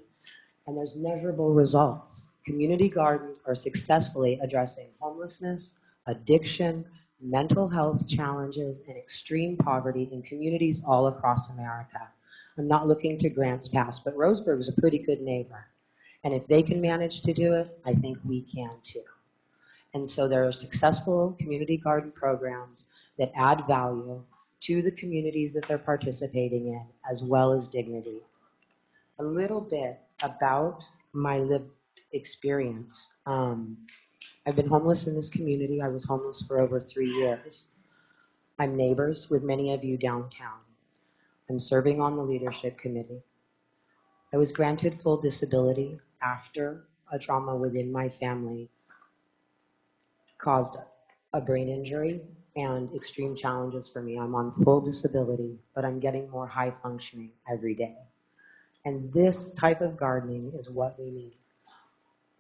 and there's measurable results. Community gardens are successfully addressing homelessness, addiction, mental health challenges, and extreme poverty in communities all across America. I'm not looking to grants passed, but Roseburg is a pretty good neighbor. And if they can manage to do it, I think we can too. And so there are successful community garden programs that add value to the communities that they're participating in, as well as dignity. A little bit about my lived experience. I've been homeless in this community. I was homeless for over 3 years. I'm neighbors with many of you downtown. I'm serving on the leadership committee. I was granted full disability after a trauma within my family caused a brain injury and extreme challenges for me. I'm on full disability, but I'm getting more high functioning every day. And this type of gardening is what we need.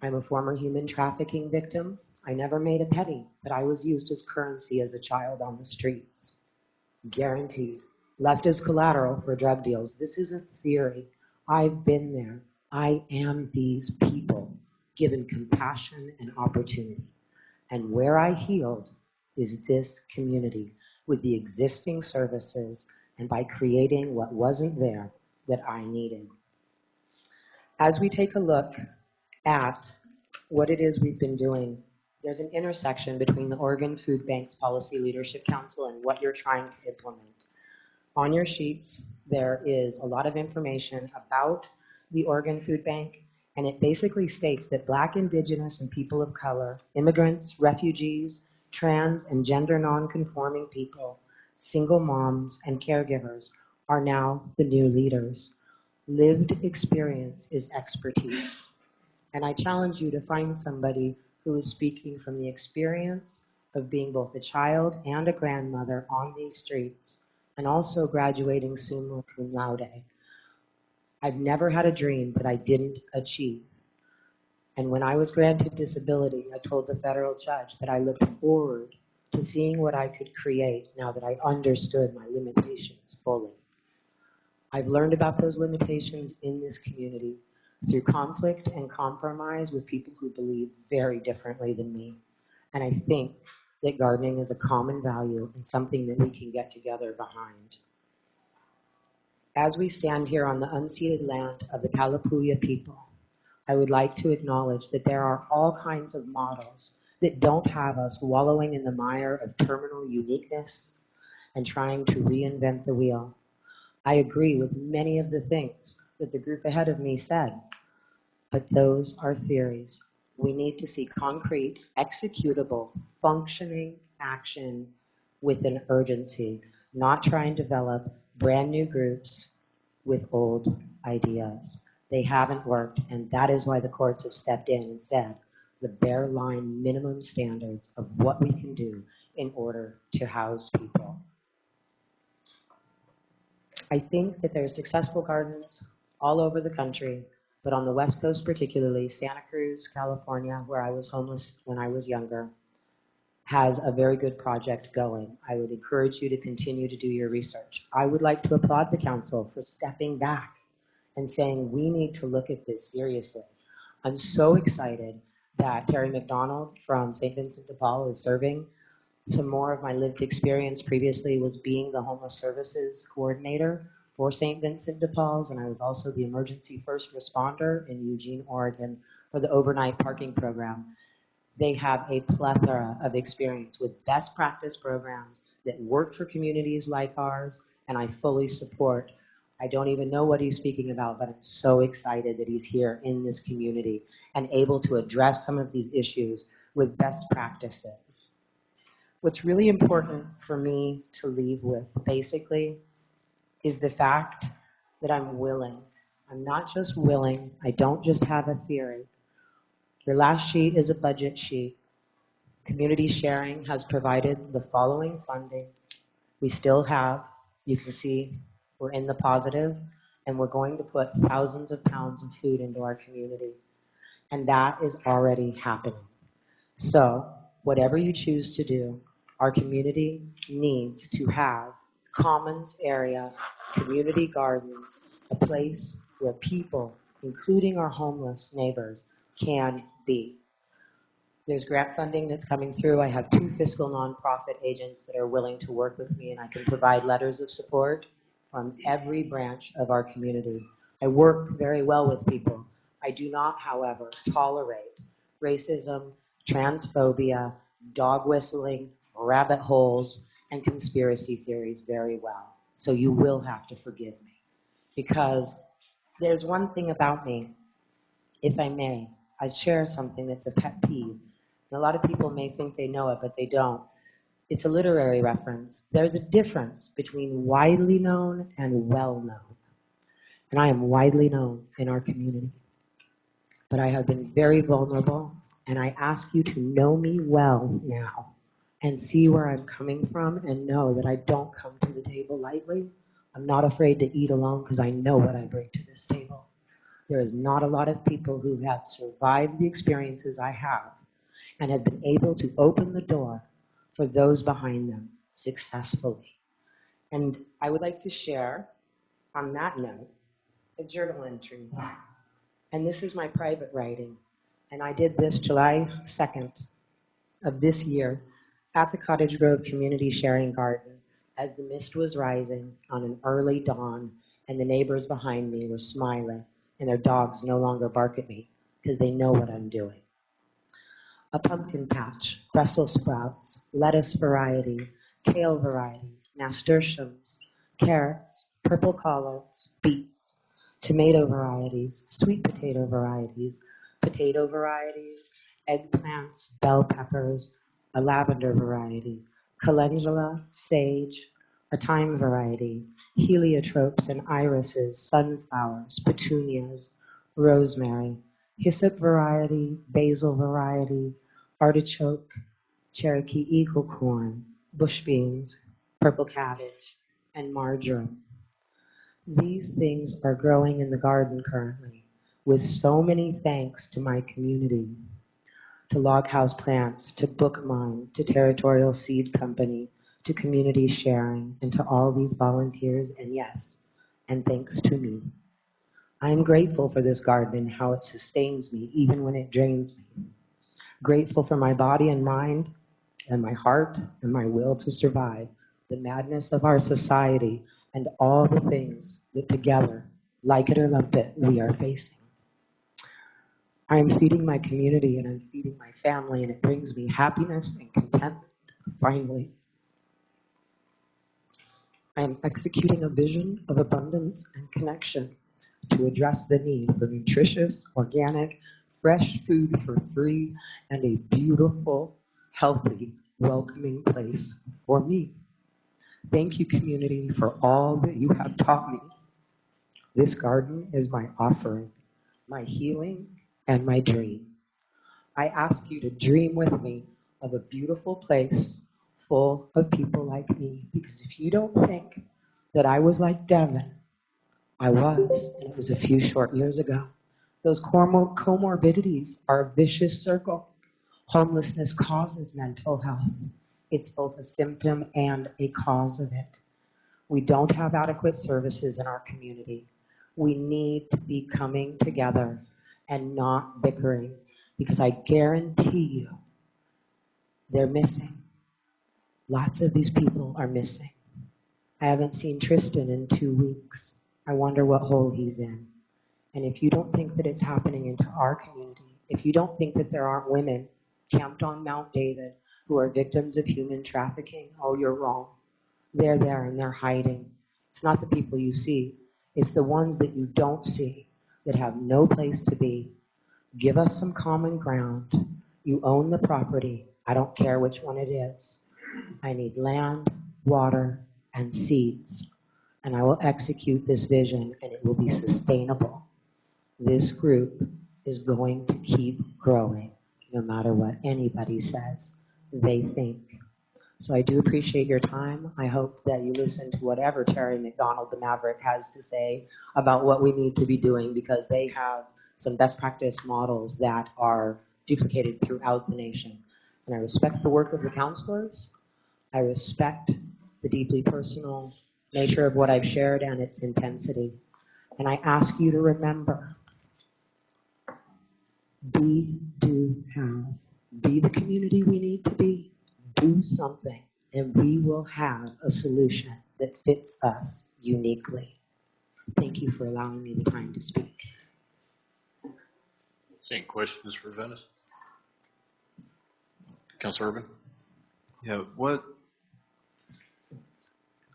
I'm a former human trafficking victim. I never made a penny, but I was used as currency as a child on the streets. Guaranteed. Left as collateral for drug deals. This isn't theory. I've been there. I am these people, given compassion and opportunity. And where I healed is this community with the existing services and by creating what wasn't there that I needed. As we take a look at what it is we've been doing, there's an intersection between the Oregon Food Bank's Policy Leadership Council and what you're trying to implement. On your sheets, there is a lot of information about the Oregon Food Bank, and it basically states that Black, Indigenous, and people of color, immigrants, refugees, trans, and gender non-conforming people, single moms, and caregivers are now the new leaders. Lived experience is expertise. And I challenge you to find somebody who is speaking from the experience of being both a child and a grandmother on these streets, and also graduating summa cum laude. I've never had a dream that I didn't achieve. And when I was granted disability, I told the federal judge that I looked forward to seeing what I could create now that I understood my limitations fully. I've learned about those limitations in this community through conflict and compromise with people who believe very differently than me. And I think that gardening is a common value and something that we can get together behind. As we stand here on the unceded land of the Kalapuya people, I would like to acknowledge that there are all kinds of models that don't have us wallowing in the mire of terminal uniqueness and trying to reinvent the wheel. I agree with many of the things that the group ahead of me said, but those are theories. We need to see concrete, executable, functioning action with an urgency, not try and develop brand new groups with old ideas. They haven't worked, and that is why the courts have stepped in and said the bare line minimum standards of what we can do in order to house people. I think that there are successful gardens all over the country, but on the West Coast particularly, Santa Cruz, California, where I was homeless when I was younger, has a very good project going. I would encourage you to continue to do your research. I would like to applaud the council for stepping back and saying we need to look at this seriously. I'm so excited that Terry McDonald from St. Vincent de Paul is serving. Some more of my lived experience previously was being the homeless services coordinator for St. Vincent de Paul's, and I was also the emergency first responder in Eugene, Oregon for the overnight parking program. They have a plethora of experience with best practice programs that work for communities like ours, and I fully support. I don't even know what he's speaking about, but I'm so excited that he's here in this community and able to address some of these issues with best practices. What's really important for me to leave with, basically, is the fact that I'm willing. I'm not just willing. I don't just have a theory. Your last sheet is a budget sheet. Community sharing has provided the following funding. We still have, you can see, we're in the positive, and we're going to put thousands of pounds of food into our community. And that is already happening. So, whatever you choose to do, our community needs to have commons area, community gardens, a place where people, including our homeless neighbors, can be. There's grant funding that's coming through. I have 2 fiscal nonprofit agents that are willing to work with me, and I can provide letters of support from every branch of our community. I work very well with people. I do not, however, tolerate racism, transphobia, dog whistling, rabbit holes, and conspiracy theories very well. So you will have to forgive me. Because there's one thing about me, if I may, I share something that's a pet peeve. And a lot of people may think they know it, but they don't. It's a literary reference. There's a difference between widely known and well known. and I am widely known in our community. But I have been very vulnerable, and I ask you to know me well now and see where I'm coming from and know that I don't come to the table lightly. I'm not afraid to eat alone because I know what I bring to this table. There is not a lot of people who have survived the experiences I have and have been able to open the door for those behind them successfully. And I would like to share, on that note, a journal entry. And this is my private writing. And I did this July 2nd of this year at the Cottage Grove Community Sharing Garden as the mist was rising on an early dawn and the neighbors behind me were smiling and their dogs no longer bark at me because they know what I'm doing. A pumpkin patch, Brussels sprouts, lettuce variety, kale variety, nasturtiums, carrots, purple collards, beets, tomato varieties, sweet potato varieties, eggplants, bell peppers, a lavender variety, calendula, sage, a thyme variety, heliotropes and irises, sunflowers, petunias, rosemary, hyssop variety, basil variety, artichoke, Cherokee eagle corn, bush beans, purple cabbage, and marjoram. These things are growing in the garden currently, with so many thanks to my community, to Log House Plants, to Bookmine, to Territorial Seed Company, to Community Sharing, and to all these volunteers, and yes, and thanks to me. I am grateful for this garden and how it sustains me even when it drains me. Grateful for my body and mind, and my heart and my will to survive the madness of our society and all the things that together, like it or lump it, we are facing. I am feeding my community and I'm feeding my family, and it brings me happiness and contentment, finally. I am executing a vision of abundance and connection to address the need for nutritious, organic, fresh food for free and a beautiful, healthy, welcoming place for me. Thank you, community, for all that you have taught me. This garden is my offering, my healing, and my dream. I ask you to dream with me of a beautiful place full of people like me, because if you don't think that I was like Devin, I was, and it was a few short years ago. Those comorbidities are a vicious circle. Homelessness causes mental health. It's both a symptom and a cause of it. We don't have adequate services in our community. We need to be coming together and not bickering, because I guarantee you they're missing. Lots of these people are missing. I haven't seen Tristan in 2 weeks. I wonder what hole he's in. And if you don't think that it's happening into our community, if you don't think that there aren't women camped on Mount David who are victims of human trafficking, oh, you're wrong. They're there and they're hiding. It's not the people you see. It's the ones that you don't see that have no place to be. Give us some common ground. You own the property. I don't care which one it is. I need land, water, and seeds. And I will execute this vision, and it will be sustainable. This group is going to keep growing no matter what anybody says they think. So I do appreciate your time. I hope that you listen to whatever Terry McDonald, the Maverick, has to say about what we need to be doing, because they have some best practice models that are duplicated throughout the nation. And I respect the work of the counselors. I respect the deeply personal nature of what I've shared and its intensity. And I ask you to remember, be, do, have. Be the community we need to be. Do something, and we will have a solution that fits us uniquely. Thank you for allowing me the time to speak.
Any questions for Venice? Councilor Urban?
Yeah,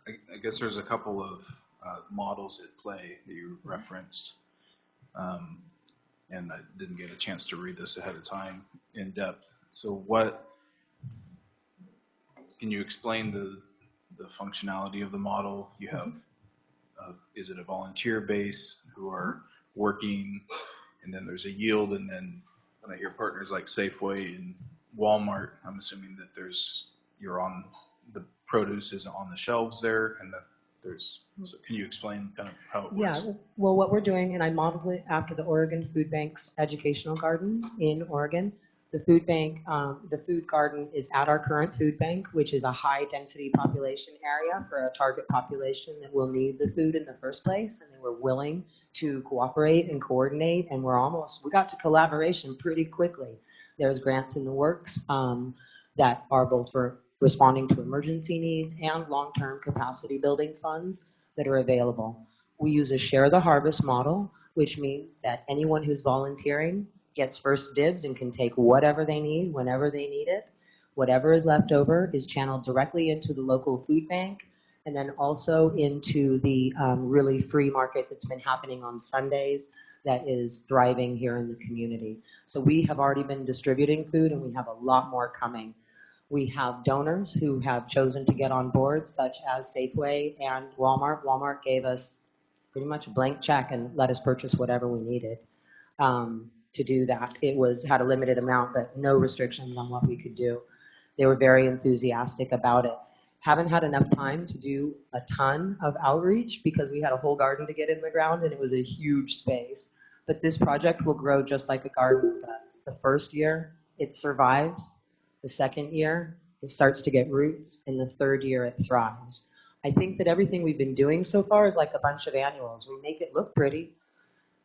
I guess there's a couple of models at play that you referenced, and I didn't get a chance to read this ahead of time in depth. So can you explain the functionality of the model? You have is it a volunteer base who are working, and then there's a yield, and then when I hear partners like Safeway and Walmart, I'm assuming that you're on, the produce is on the shelves there, and that so can you explain kind of how it
Yeah,
works?
well, what we're doing, and I modeled it after the Oregon Food Bank's educational gardens in Oregon. The food bank, the food garden is at our current food bank, which is a high density population area for a target population that will need the food in the first place. And they were willing to cooperate and coordinate. And we got to collaboration pretty quickly. There's grants in the works that are both for responding to emergency needs and long-term capacity building funds that are available. We use a share the harvest model, which means that anyone who's volunteering gets first dibs and can take whatever they need whenever they need it. Whatever is left over is channeled directly into the local food bank and then also into the really free market that's been happening on Sundays that is thriving here in the community. So we have already been distributing food and we have a lot more coming. We have donors who have chosen to get on board, such as Safeway and Walmart. Walmart gave us pretty much a blank check and let us purchase whatever we needed. To do that. It had a limited amount, but no restrictions on what we could do. They were very enthusiastic about it. Haven't had enough time to do a ton of outreach because we had a whole garden to get in the ground and it was a huge space. But this project will grow just like a garden does. The first year, it survives. The second year, it starts to get roots. And the third year, it thrives. I think that everything we've been doing so far is like a bunch of annuals. We make it look pretty.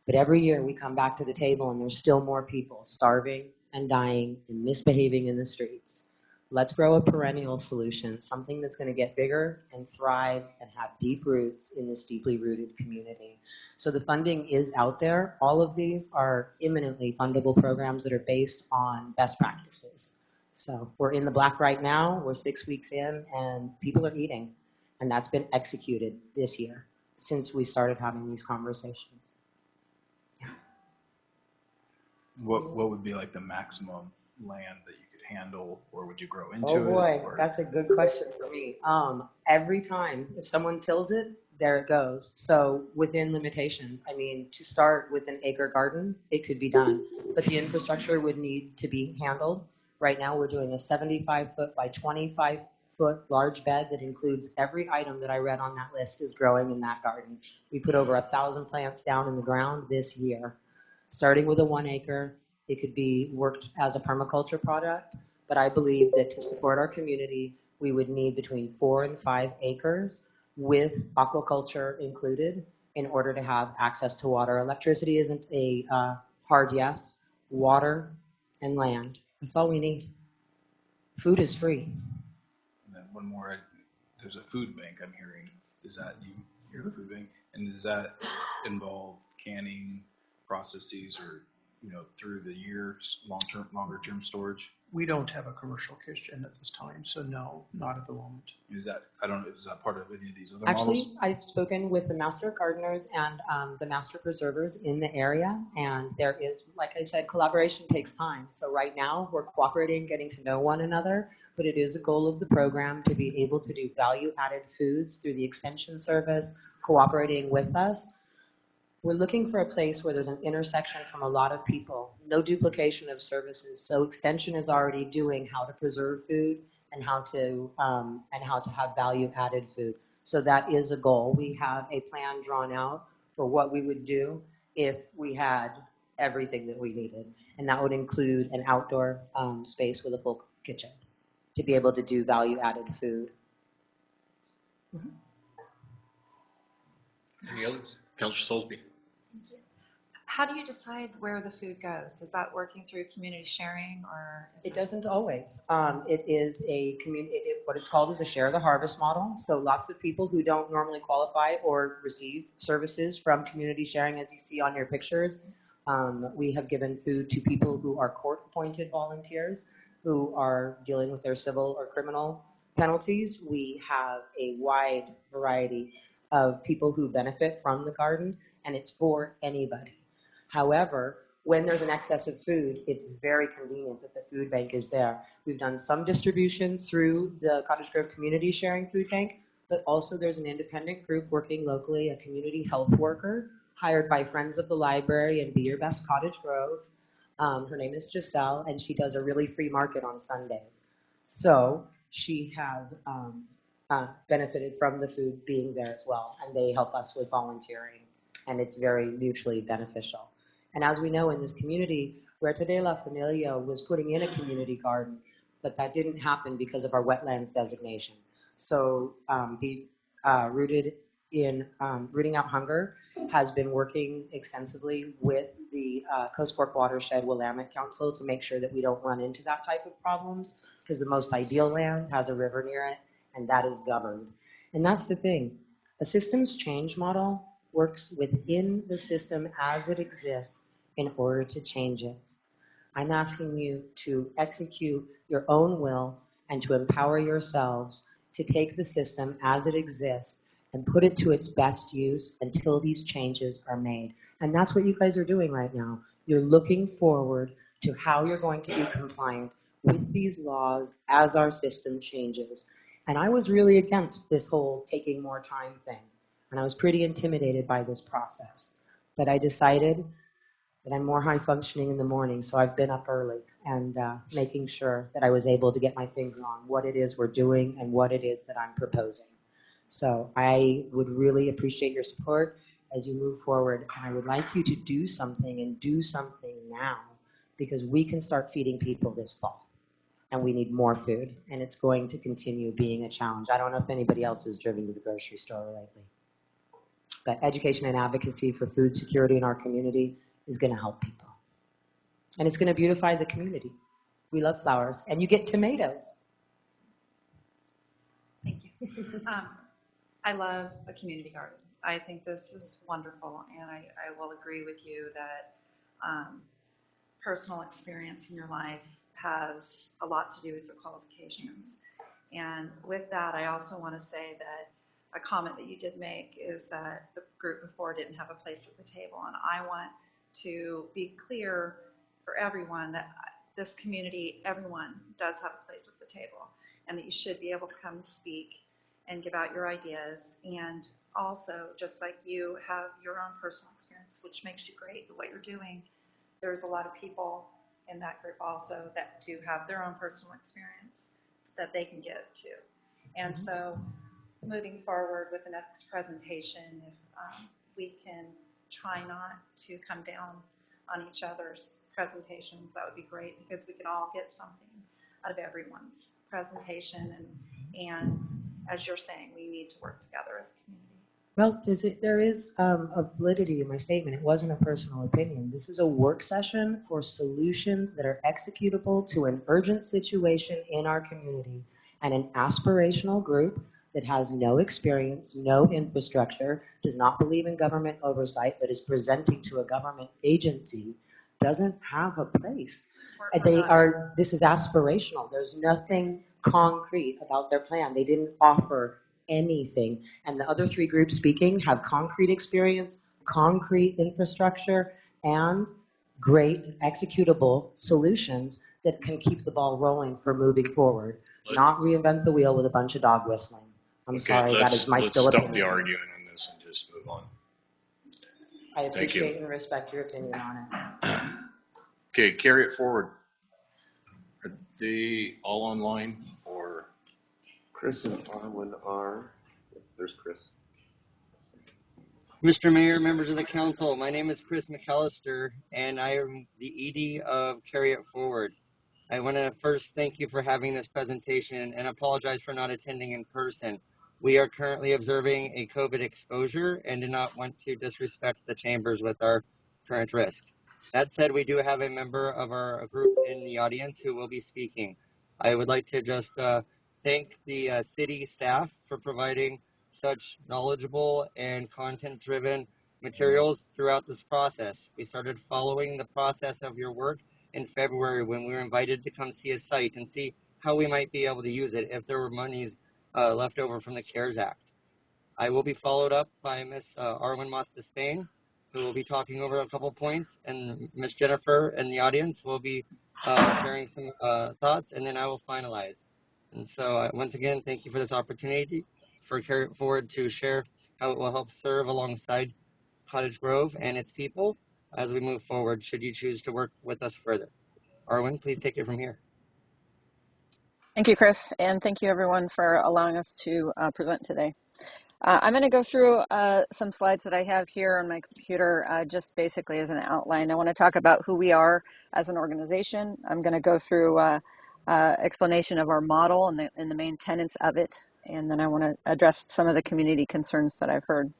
But every year we come back to the table and there's still more people starving and dying and misbehaving in the streets. Let's grow a perennial solution, something that's going to get bigger and thrive and have deep roots in this deeply rooted community. So the funding is out there. All of these are imminently fundable programs that are based on best practices. So we're in the black right now. We're 6 weeks in and people are eating. And that's been executed this year since we started having these conversations.
What would be like the maximum land that you could handle, or would you grow into
Oh boy,
it?
that's a good question for me. Every time, if someone tills it, there it goes. So within limitations, I mean, to start with an acre garden, it could be done, but the infrastructure would need to be handled. Right now, we're doing a 75-foot by 25-foot large bed that includes every item that I read on that list is growing in that garden. We put over 1,000 plants down in the ground this year. Starting with a 1 acre, it could be worked as a permaculture product, but I believe that to support our community, we would need between 4 and 5 acres with aquaculture included in order to have access to water. Electricity isn't a hard yes. Water and land, that's all we need. Food is free.
And then one more, there's a food bank I'm hearing. Is that you're a food bank? And does that involve canning processes or, through the year, longer term storage?
We don't have a commercial kitchen at this time, so no, not at the moment.
Is that part of any of these other
Actually,
models?
I've spoken with the master gardeners and the master preservers in the area, and there is, like I said, collaboration takes time. So right now, we're cooperating, getting to know one another, but it is a goal of the program to be able to do value-added foods through the extension service, cooperating with us. We're looking for a place where there's an intersection from a lot of people, no duplication of services. So Extension is already doing how to preserve food and how to have value-added food. So that is a goal. We have a plan drawn out for what we would do if we had everything that we needed, and that would include an outdoor space with a full kitchen to be able to do value-added food. Mm-hmm.
Any others? Councilor Soulsby.
How do you decide where the food goes? Is that working through community sharing, or?
It doesn't always. It is what it's called is a share the harvest model. So lots of people who don't normally qualify or receive services from community sharing, as you see on your pictures, we have given food to people who are court-appointed volunteers who are dealing with their civil or criminal penalties. We have a wide variety of people who benefit from the garden, and it's for anybody. However, when there's an excess of food, it's very convenient that the food bank is there. We've done some distribution through the Cottage Grove Community Sharing Food Bank, but also there's an independent group working locally, a community health worker hired by Friends of the Library and Be Your Best Cottage Grove. Her name is Giselle, and she does a really free market on Sundays. So she has benefited from the food being there as well, and they help us with volunteering, and it's very mutually beneficial. And as we know in this community, Huerta de la Familia was putting in a community garden, but that didn't happen because of our wetlands designation. So Be Rooted in Rooting Out Hunger has been working extensively with the Coast Fork Watershed Willamette Council to make sure that we don't run into that type of problems, because the most ideal land has a river near it, and that is governed. And that's the thing. A systems change model works within the system as it exists in order to change it. I'm asking you to execute your own will and to empower yourselves to take the system as it exists and put it to its best use until these changes are made. And that's what you guys are doing right now. You're looking forward to how you're going to be compliant with these laws as our system changes. And I was really against this whole taking more time thing. And I was pretty intimidated by this process. But I decided that I'm more high functioning in the morning, so I've been up early and making sure that I was able to get my finger on what it is we're doing and what it is that I'm proposing. So I would really appreciate your support as you move forward, and I would like you to do something and do something now, because we can start feeding people this fall, and we need more food, and it's going to continue being a challenge. I don't know if anybody else has driven to the grocery store lately, but education and advocacy for food security in our community is going to help people. And it's going to beautify the community. We love flowers, and you get tomatoes.
Thank you. I love a community garden. I think this is wonderful, and I will agree with you that personal experience in your life has a lot to do with your qualifications. And with that, I also want to say that a comment that you did make is that the group before didn't have a place at the table, and I want to be clear for everyone that this community, everyone does have a place at the table, and that you should be able to come speak and give out your ideas. And also, just like you have your own personal experience, which makes you great at what you're doing, there's a lot of people in that group also that do have their own personal experience that they can give to. And so moving forward with the next presentation, if we can try not to come down on each other's presentations, that would be great, because we can all get something out of everyone's presentation. And as you're saying, we need to work together as a community.
Well, there is a validity in my statement. It wasn't a personal opinion. This is a work session for solutions that are executable to an urgent situation in our community, and an aspirational group that has no experience, no infrastructure, does not believe in government oversight, but is presenting to a government agency, doesn't have a place. This is aspirational. There's nothing concrete about their plan. They didn't offer anything. And the other three groups speaking have concrete experience, concrete infrastructure, and great executable solutions that can keep the ball rolling for moving forward, not reinvent the wheel with a bunch of dog whistling. I'm sorry, that is my still opinion.
Let's stop the arguing on this and just move on.
I appreciate and respect your opinion on it.
Okay, carry it forward. Are they all online, or?
Chris and Arwen are. There's Chris.
Mr. Mayor, members of the council, my name is Chris McAllister, and I am the ED of Carry It Forward. I want to first thank you for having this presentation and apologize for not attending in person. We are currently observing a COVID exposure and do not want to disrespect the chambers with our current risk. That said, we do have a member of our group in the audience who will be speaking. I would like to just thank the city staff for providing such knowledgeable and content-driven materials throughout this process. We started following the process of your work in February when we were invited to come see a site and see how we might be able to use it if there were monies left over from the CARES Act. I will be followed up by Ms. Arwen Mosta-Spain, who will be talking over a couple points, and Ms. Jennifer in the audience will be sharing some thoughts, and then I will finalize. And so once again, thank you for this opportunity for Carry It Forward to share how it will help serve alongside Cottage Grove and its people as we move forward, should you choose to work with us further. Arwen, please take it from here.
Thank you, Chris, and thank you everyone for allowing us to present today. I'm going to go through some slides that I have here on my computer just basically as an outline. I want to talk about who we are as an organization. I'm going to go through explanation of our model and the main tenets of it, and then I want to address some of the community concerns that I've heard.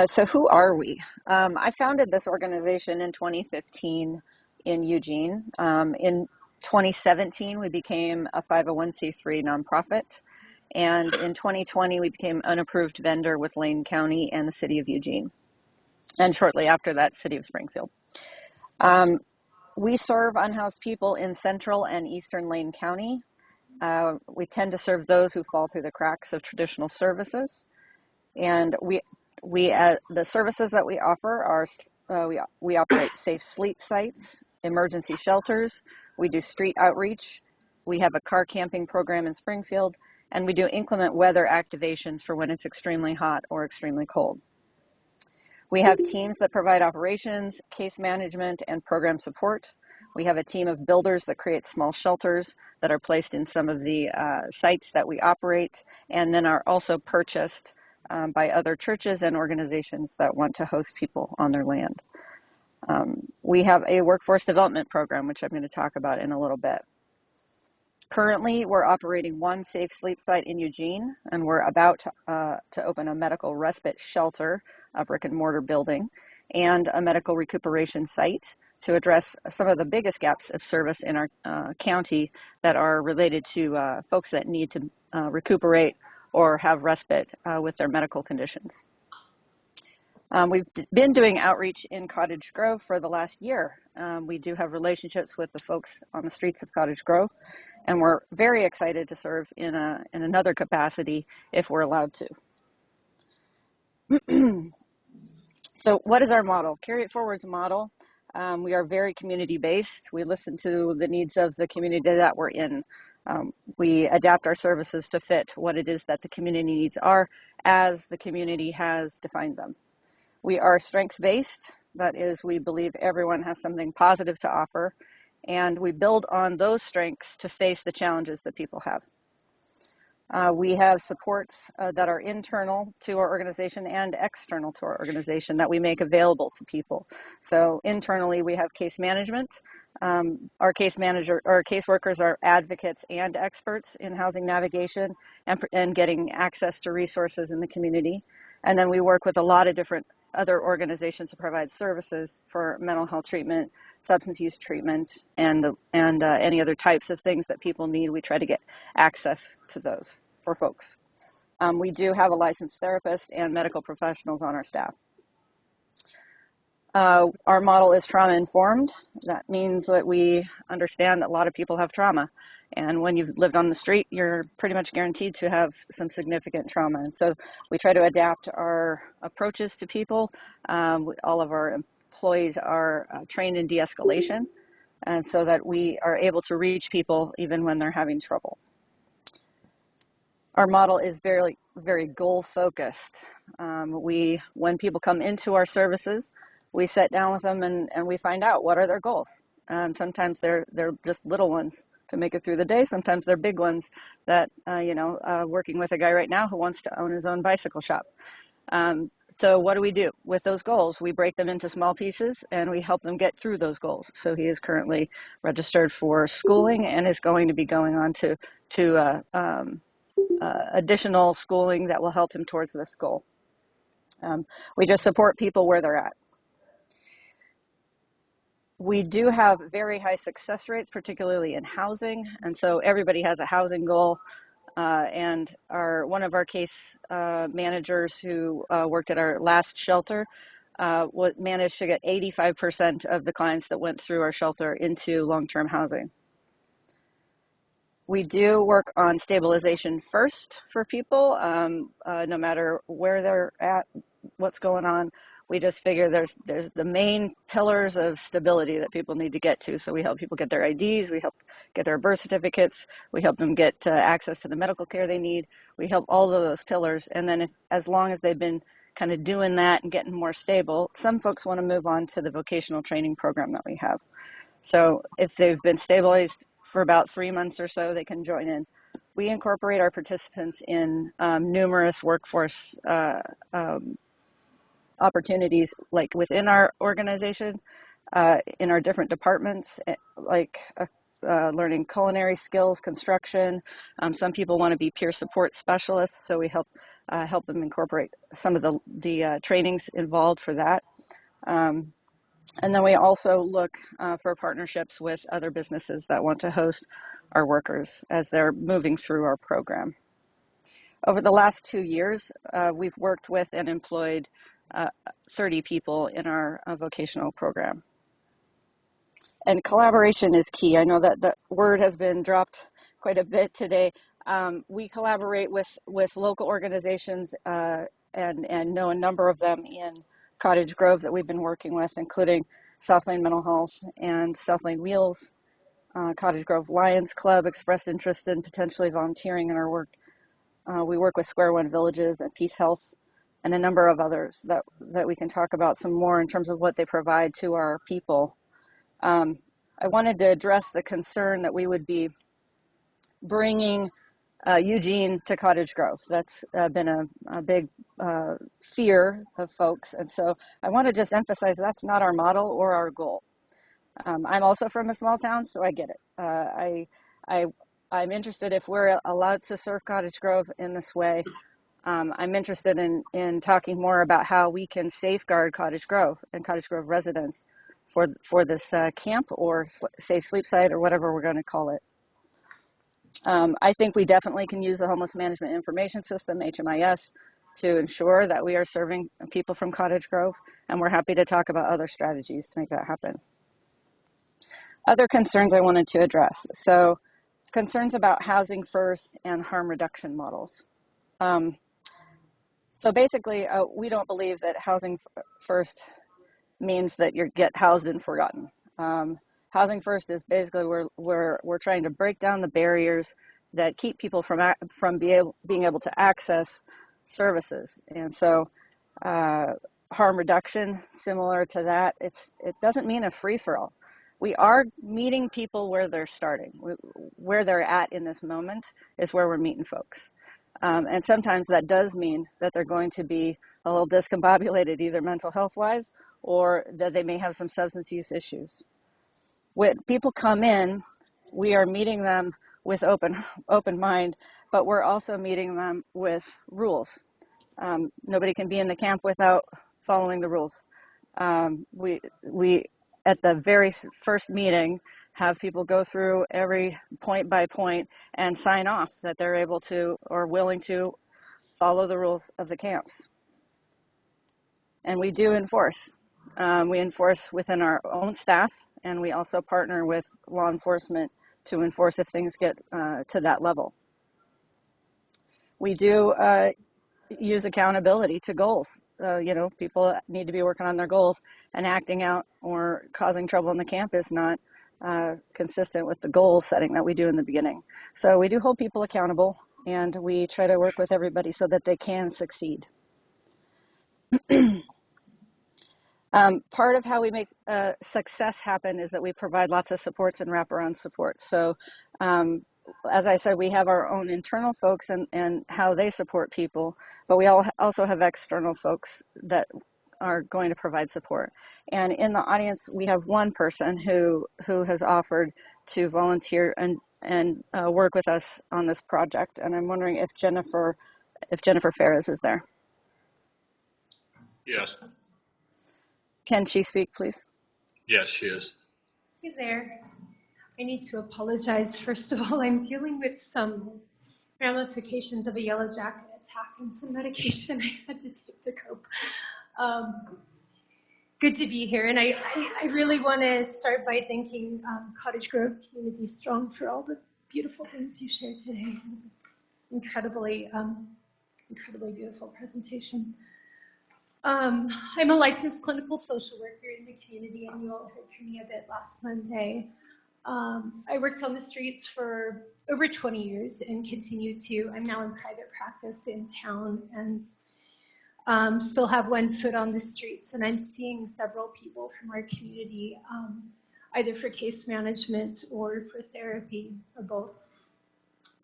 So who are we? I founded this organization in 2015 in Eugene. In 2017, we became a 501c3 nonprofit. And in 2020, we became an unapproved vendor with Lane County and the city of Eugene. And shortly after that, city of Springfield. We serve unhoused people in central and eastern Lane County. We tend to serve those who fall through the cracks of traditional services. And the services that we offer are, we operate safe sleep sites, emergency shelters, we do street outreach, we have a car camping program in Springfield, and we do inclement weather activations for when it's extremely hot or extremely cold. We have teams that provide operations, case management, and program support. We have a team of builders that create small shelters that are placed in some of the sites that we operate, and then are also purchased by other churches and organizations that want to host people on their land. We have a workforce development program, which I'm going to talk about in a little bit. Currently, we're operating one safe sleep site in Eugene, and we're about to open a medical respite shelter, a brick and mortar building, and a medical recuperation site to address some of the biggest gaps of service in our county that are related to folks that need to recuperate or have respite with their medical conditions. We've been doing outreach in Cottage Grove for the last year. We do have relationships with the folks on the streets of Cottage Grove, and we're very excited to serve in another capacity if we're allowed to. So what is our model? Carry It Forward's model. We are very community-based. We listen to the needs of the community that we're in. We adapt our services to fit what it is that the community needs are as the community has defined them. We are strengths-based. That is, we believe everyone has something positive to offer, and we build on those strengths to face the challenges that people have. We have supports that are internal to our organization and external to our organization that we make available to people. So internally, we have case management. Our caseworkers are advocates and experts in housing navigation and getting access to resources in the community. And then we work with a lot of different other organizations to provide services for mental health treatment, substance use treatment, and any other types of things that people need. We try to get access to those for folks. We do have a licensed therapist and medical professionals on our staff. Our model is trauma informed. That means that we understand that a lot of people have trauma. And when you've lived on the street, you're pretty much guaranteed to have some significant trauma. And so we try to adapt our approaches to people. All of our employees are trained in de-escalation, and so that we are able to reach people even when they're having trouble. Our model is very, very goal focused. When people come into our services, we sit down with them and we find out what are their goals. Sometimes they're just little ones to make it through the day. Sometimes they're big ones that, working with a guy right now who wants to own his own bicycle shop. So what do we do with those goals? We break them into small pieces and we help them get through those goals. So he is currently registered for schooling and is going to be going on to additional schooling that will help him towards this goal. We just support people where they're at. We do have very high success rates, particularly in housing, and so everybody has a housing goal. And one of our case managers who worked at our last shelter managed to get 85% of the clients that went through our shelter into long-term housing. We do work on stabilization first for people, no matter where they're at, what's going on. We just figure there's the main pillars of stability that people need to get to. So we help people get their IDs, we help get their birth certificates, we help them get access to the medical care they need. We help all of those pillars. And then as long as they've been kind of doing that and getting more stable, some folks want to move on to the vocational training program that we have. So if they've been stabilized for about 3 months or so, they can join in. We incorporate our participants in numerous workforce opportunities, like within our organization, in our different departments, like learning culinary skills, construction. Some people want to be peer support specialists, so we help them incorporate some of the trainings involved for that. And then we also look for partnerships with other businesses that want to host our workers as they're moving through our program. Over the last 2 years, we've worked with and employed 30 people in our vocational program. And collaboration is key. I know that the word has been dropped quite a bit today. We collaborate with local organizations and know a number of them in Cottage Grove that we've been working with, including South Lane Mental Health and South Lane Wheels. Cottage Grove Lions Club expressed interest in potentially volunteering in our work. We work with Square One Villages and Peace Health and a number of others that we can talk about some more in terms of what they provide to our people. I wanted to address the concern that we would be bringing Eugene to Cottage Grove. That's been a big fear of folks. And so I want to just emphasize that's not our model or our goal. I'm also from a small town, so I get it. I'm interested if we're allowed to serve Cottage Grove in this way. I'm interested in talking more about how we can safeguard Cottage Grove and Cottage Grove residents for this camp or safe sleep site or whatever we're going to call it. I think we definitely can use the Homeless Management Information System, HMIS, to ensure that we are serving people from Cottage Grove, and we're happy to talk about other strategies to make that happen. Other concerns I wanted to address. So concerns about housing first and harm reduction models. So basically, we don't believe that housing first means that you get housed and forgotten. Housing first is basically we're trying to break down the barriers that keep people from being able to access services. And so harm reduction, similar to that, it doesn't mean a free-for-all. We are meeting people where they're starting. Where they're at in this moment is where we're meeting folks. And sometimes that does mean that they're going to be a little discombobulated, either mental health-wise or that they may have some substance use issues. When people come in, we are meeting them with open mind, but we're also meeting them with rules. Nobody can be in the camp without following the rules. We at the very first meeting have people go through every point by point and sign off that they're able to or willing to follow the rules of the camps. And we do enforce. We enforce within our own staff, and we also partner with law enforcement to enforce if things get to that level. We do use accountability to goals. People need to be working on their goals, and acting out or causing trouble in the camp is not consistent with the goal setting that we do in the beginning. So we do hold people accountable, and we try to work with everybody so that they can succeed. Part of how we make success happen is that we provide lots of supports and wraparound support. So as I said, we have our own internal folks and how they support people, but we also have external folks that are going to provide support. And in the audience, we have one person who has offered to volunteer and work with us on this project. And I'm wondering if Jennifer Ferris is there.
Yes.
Can she speak, please?
Yes, she is.
Hey there. I need to apologize. First of all, I'm dealing with some ramifications of a yellow jacket attack and some medication I had to take to cope. Good to be here. And I really want to start by thanking Cottage Grove Community Strong for all the beautiful things you shared today. It was an incredibly beautiful presentation. I'm a licensed clinical social worker in the community, and you all heard from me a bit last Monday. I worked on the streets for over 20 years and continue to. I'm now in private practice in town and still have one foot on the streets, and I'm seeing several people from our community, either for case management or for therapy, or both.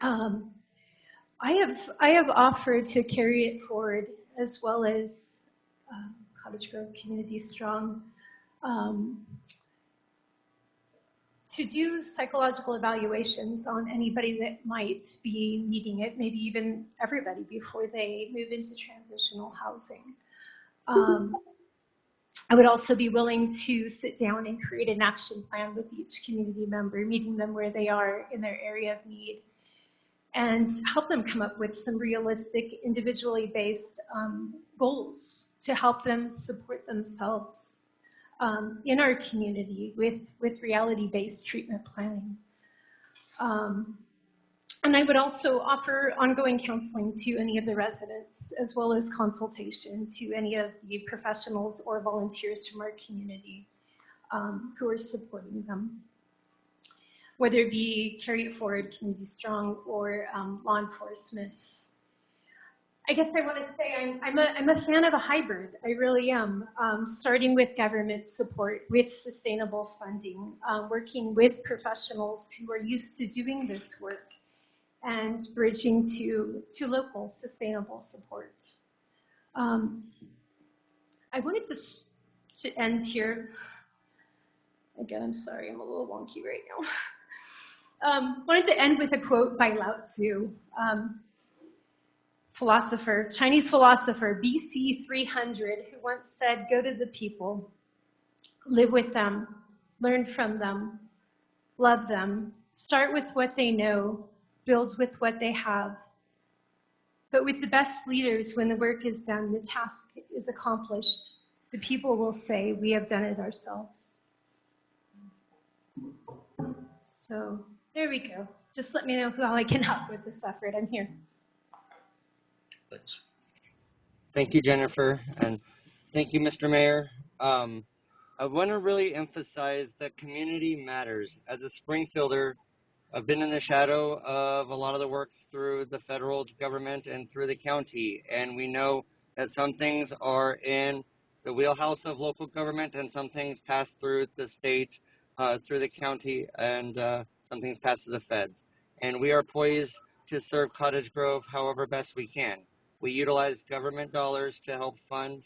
I have offered to carry it forward, as well as Cottage Grove Community Strong, to do psychological evaluations on anybody that might be needing it, maybe even everybody, before they move into transitional housing. I would also be willing to sit down and create an action plan with each community member, meeting them where they are in their area of need, and help them come up with some realistic, individually based goals to help them support themselves in our community with reality-based treatment planning. And I would also offer ongoing counseling to any of the residents, as well as consultation to any of the professionals or volunteers from our community who are supporting them, whether it be Carry It Forward, Community Strong, or law enforcement. I guess I want to say I'm a fan of a hybrid. I really am. Starting with government support, with sustainable funding, working with professionals who are used to doing this work, and bridging to local sustainable support. I wanted to end here. Again, I'm sorry, I'm a little wonky right now. Wanted to end with a quote by Lao Tzu, Chinese philosopher, BC 300, who once said, "Go to the people, live with them, learn from them, love them, start with what they know, build with what they have. But with the best leaders, when the work is done, the task is accomplished, the people will say, we have done it ourselves." So there we go. Just let me know how I can help with this effort. I'm here.
Thanks.
Thank you, Jennifer, and thank you, Mr. Mayor. I want to really emphasize that community matters. As a Springfielder, I've been in the shadow of a lot of the works through the federal government and through the county, and we know that some things are in the wheelhouse of local government and some things pass through the state, through the county, and some things pass to the feds. And we are poised to serve Cottage Grove however best we can. We utilize government dollars to help fund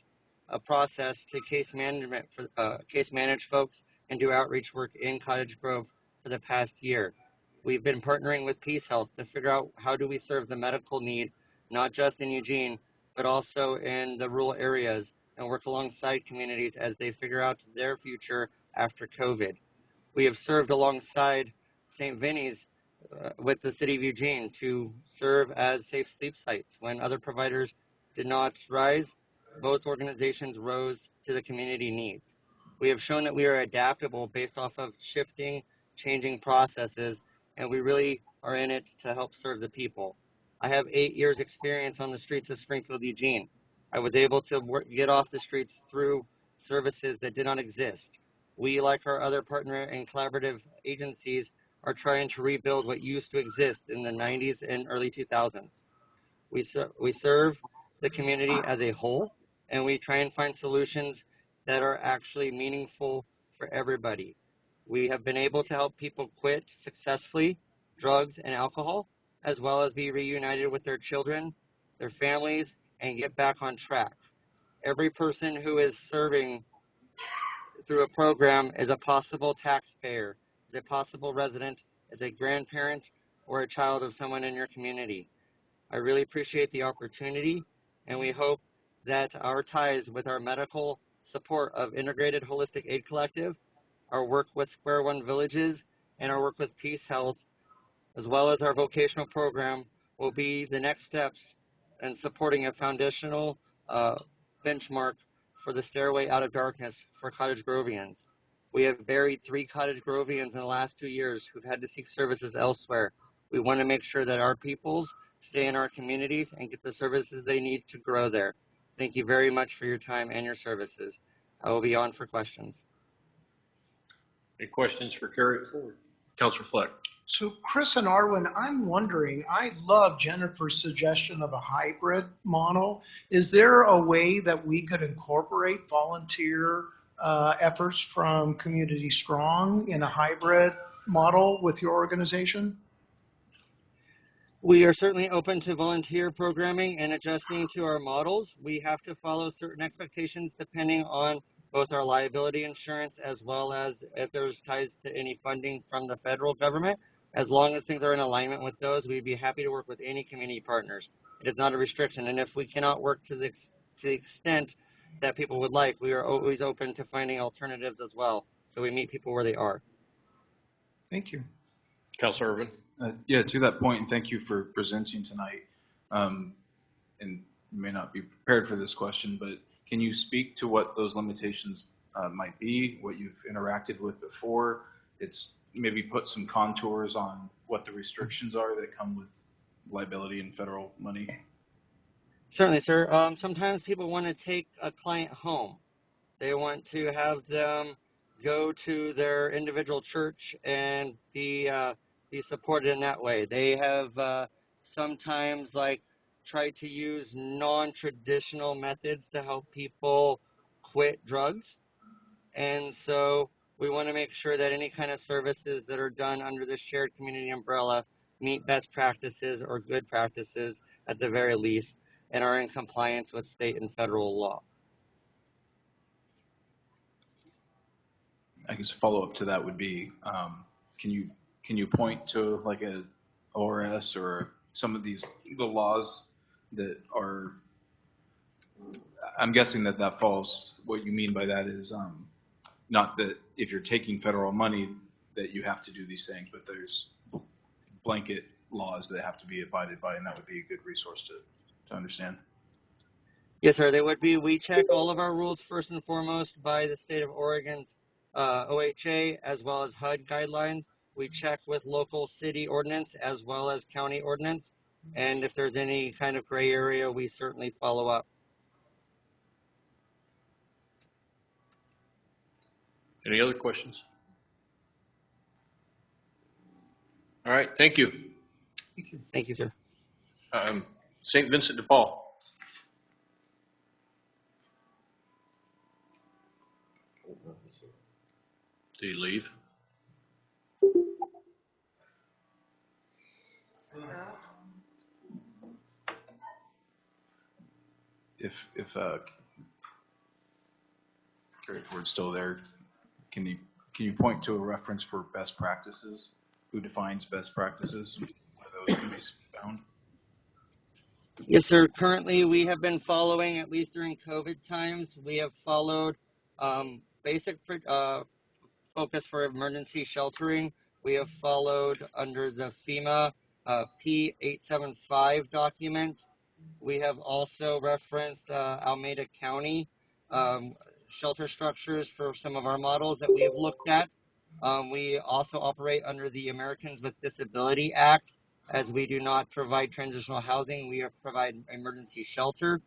a process to case manage folks and do outreach work in Cottage Grove for the past year. We've been partnering with Peace Health to figure out how do we serve the medical need, not just in Eugene, but also in the rural areas, and work alongside communities as they figure out their future after COVID. We have served alongside St. Vinny's with the city of Eugene to serve as safe sleep sites. When other providers did not rise, both organizations rose to the community needs. We have shown that we are adaptable based off of shifting, changing processes, and we really are in it to help serve the people. I have 8 years experience on the streets of Springfield, Eugene. I was able to get off the streets through services that did not exist. We, like our other partner and collaborative agencies, are trying to rebuild what used to exist in the 90s and early 2000s. We serve the community as a whole, and we try and find solutions that are actually meaningful for everybody. We have been able to help people quit successfully drugs and alcohol, as well as be reunited with their children, their families, and get back on track. Every person who is serving through a program is a possible taxpayer, is a possible resident, is a grandparent, or a child of someone in your community. I really appreciate the opportunity, and we hope that our ties with our medical support of Integrated Holistic Aid Collective, our work with Square One Villages, and our work with Peace Health, as well as our vocational program, will be the next steps in supporting a foundational benchmark for the stairway out of darkness for Cottage Grovians. We have buried 3 Cottage Grovians in the last 2 years who've had to seek services elsewhere. We want to make sure that our peoples stay in our communities and get the services they need to grow there. Thank you very much for your time and your services. I will be on for questions.
Any questions for Carry It Forward? Councilor Fleck.
So Chris and Arwen, I'm wondering, I love Jennifer's suggestion of a hybrid model. Is there a way that we could incorporate volunteer efforts from Community Strong in a hybrid model with your organization?
We are certainly open to volunteer programming and adjusting to our models. We have to follow certain expectations depending on both our liability insurance as well as if there's ties to any funding from the federal government. As long as things are in alignment with those, we'd be happy to work with any community partners. It is not a restriction, and if we cannot work to the extent that people would like, we are always open to finding alternatives as well. So we meet people where they are.
Thank you.
Councilor Irvin.
Yeah, to that point, and thank you for presenting tonight. And you may not be prepared for this question, but can you speak to what those limitations might be, what you've interacted with before? It's maybe put some contours on what the restrictions are that come with liability and federal money.
Certainly, sir. Sometimes people want to take a client home. They want to have them go to their individual church and be supported in that way. They have sometimes tried to use non-traditional methods to help people quit drugs. And so we want to make sure that any kind of services that are done under the shared community umbrella meet best practices or good practices at the very least and are in compliance with state and federal law.
I guess a follow-up to that would be, can you point to like a ORS or some of the laws that are, I'm guessing that falls, what you mean by that is not that if you're taking federal money that you have to do these things, but there's blanket laws that have to be abided by, and that would be a good resource to understand.
Yes, sir, they would be. We check all of our rules first and foremost by the state of Oregon's OHA as well as HUD guidelines. We check with local city ordinance as well as county ordinance. And if there's any kind of gray area, we certainly follow up.
Any other questions? All right, thank you.
Thank you.
Thank you, sir.
St. Vincent de Paul. Did he leave?
If Carrie Ford's still there, can you point to a reference for best practices? Who defines best practices? Where those can be found?
Yes, sir. Currently, we have been following, at least during COVID times, we have followed basic focus for emergency sheltering. We have followed under the FEMA P875 document. We have also referenced Alameda County shelter structures for some of our models that we have looked at. We also operate under the Americans with Disability Act, as we do not provide transitional housing, we provide emergency shelter.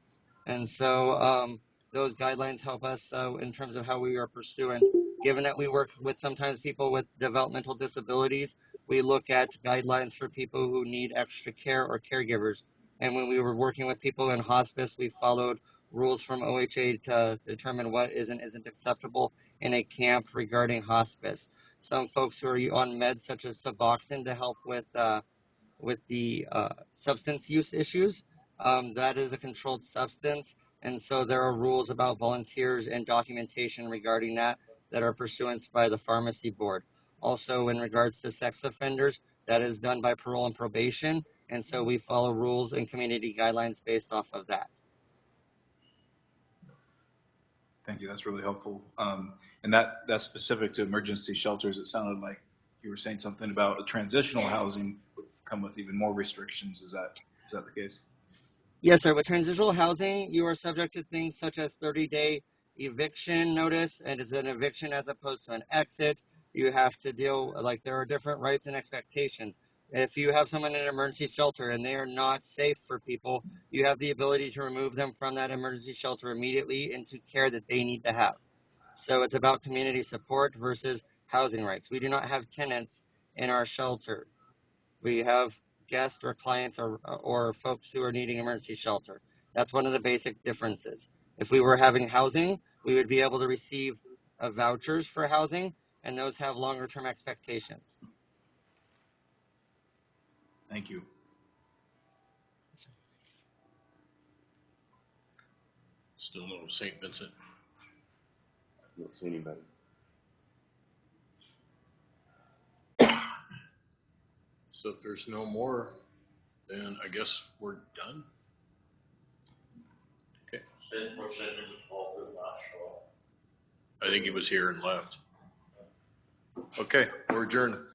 And so those guidelines help us in terms of how we are pursuing. Given that we work with sometimes people with developmental disabilities, we look at guidelines for people who need extra care or caregivers. And when we were working with people in hospice, we followed rules from OHA to determine what is and isn't acceptable in a camp regarding hospice. Some folks who are on meds such as Suboxone to help with the substance use issues, that is a controlled substance. And so there are rules about volunteers and documentation regarding that are pursuant by the pharmacy board. Also, in regards to sex offenders, that is done by parole and probation. And so we follow rules and community guidelines based off of that.
Thank you. That's really helpful. And that's specific to emergency shelters. It sounded like you were saying something about a transitional housing would come with even more restrictions. Is that the case?
Yes, sir. With transitional housing, you are subject to things such as 30-day eviction notice, and it's an eviction as opposed to an exit. You have to deal, there are different rights and expectations. If you have someone in an emergency shelter and they are not safe for people, you have the ability to remove them from that emergency shelter immediately into care that they need to have. So it's about community support versus housing rights. We do not have tenants in our shelter. We have guests or clients or folks who are needing emergency shelter. That's one of the basic differences. If we were having housing, we would be able to receive vouchers for housing, and those have longer term expectations.
Thank you.
Still no St. Vincent.
I don't see anybody.
So if there's no more, then I guess we're done. Okay. I think he was here and left. Okay, we're adjourned.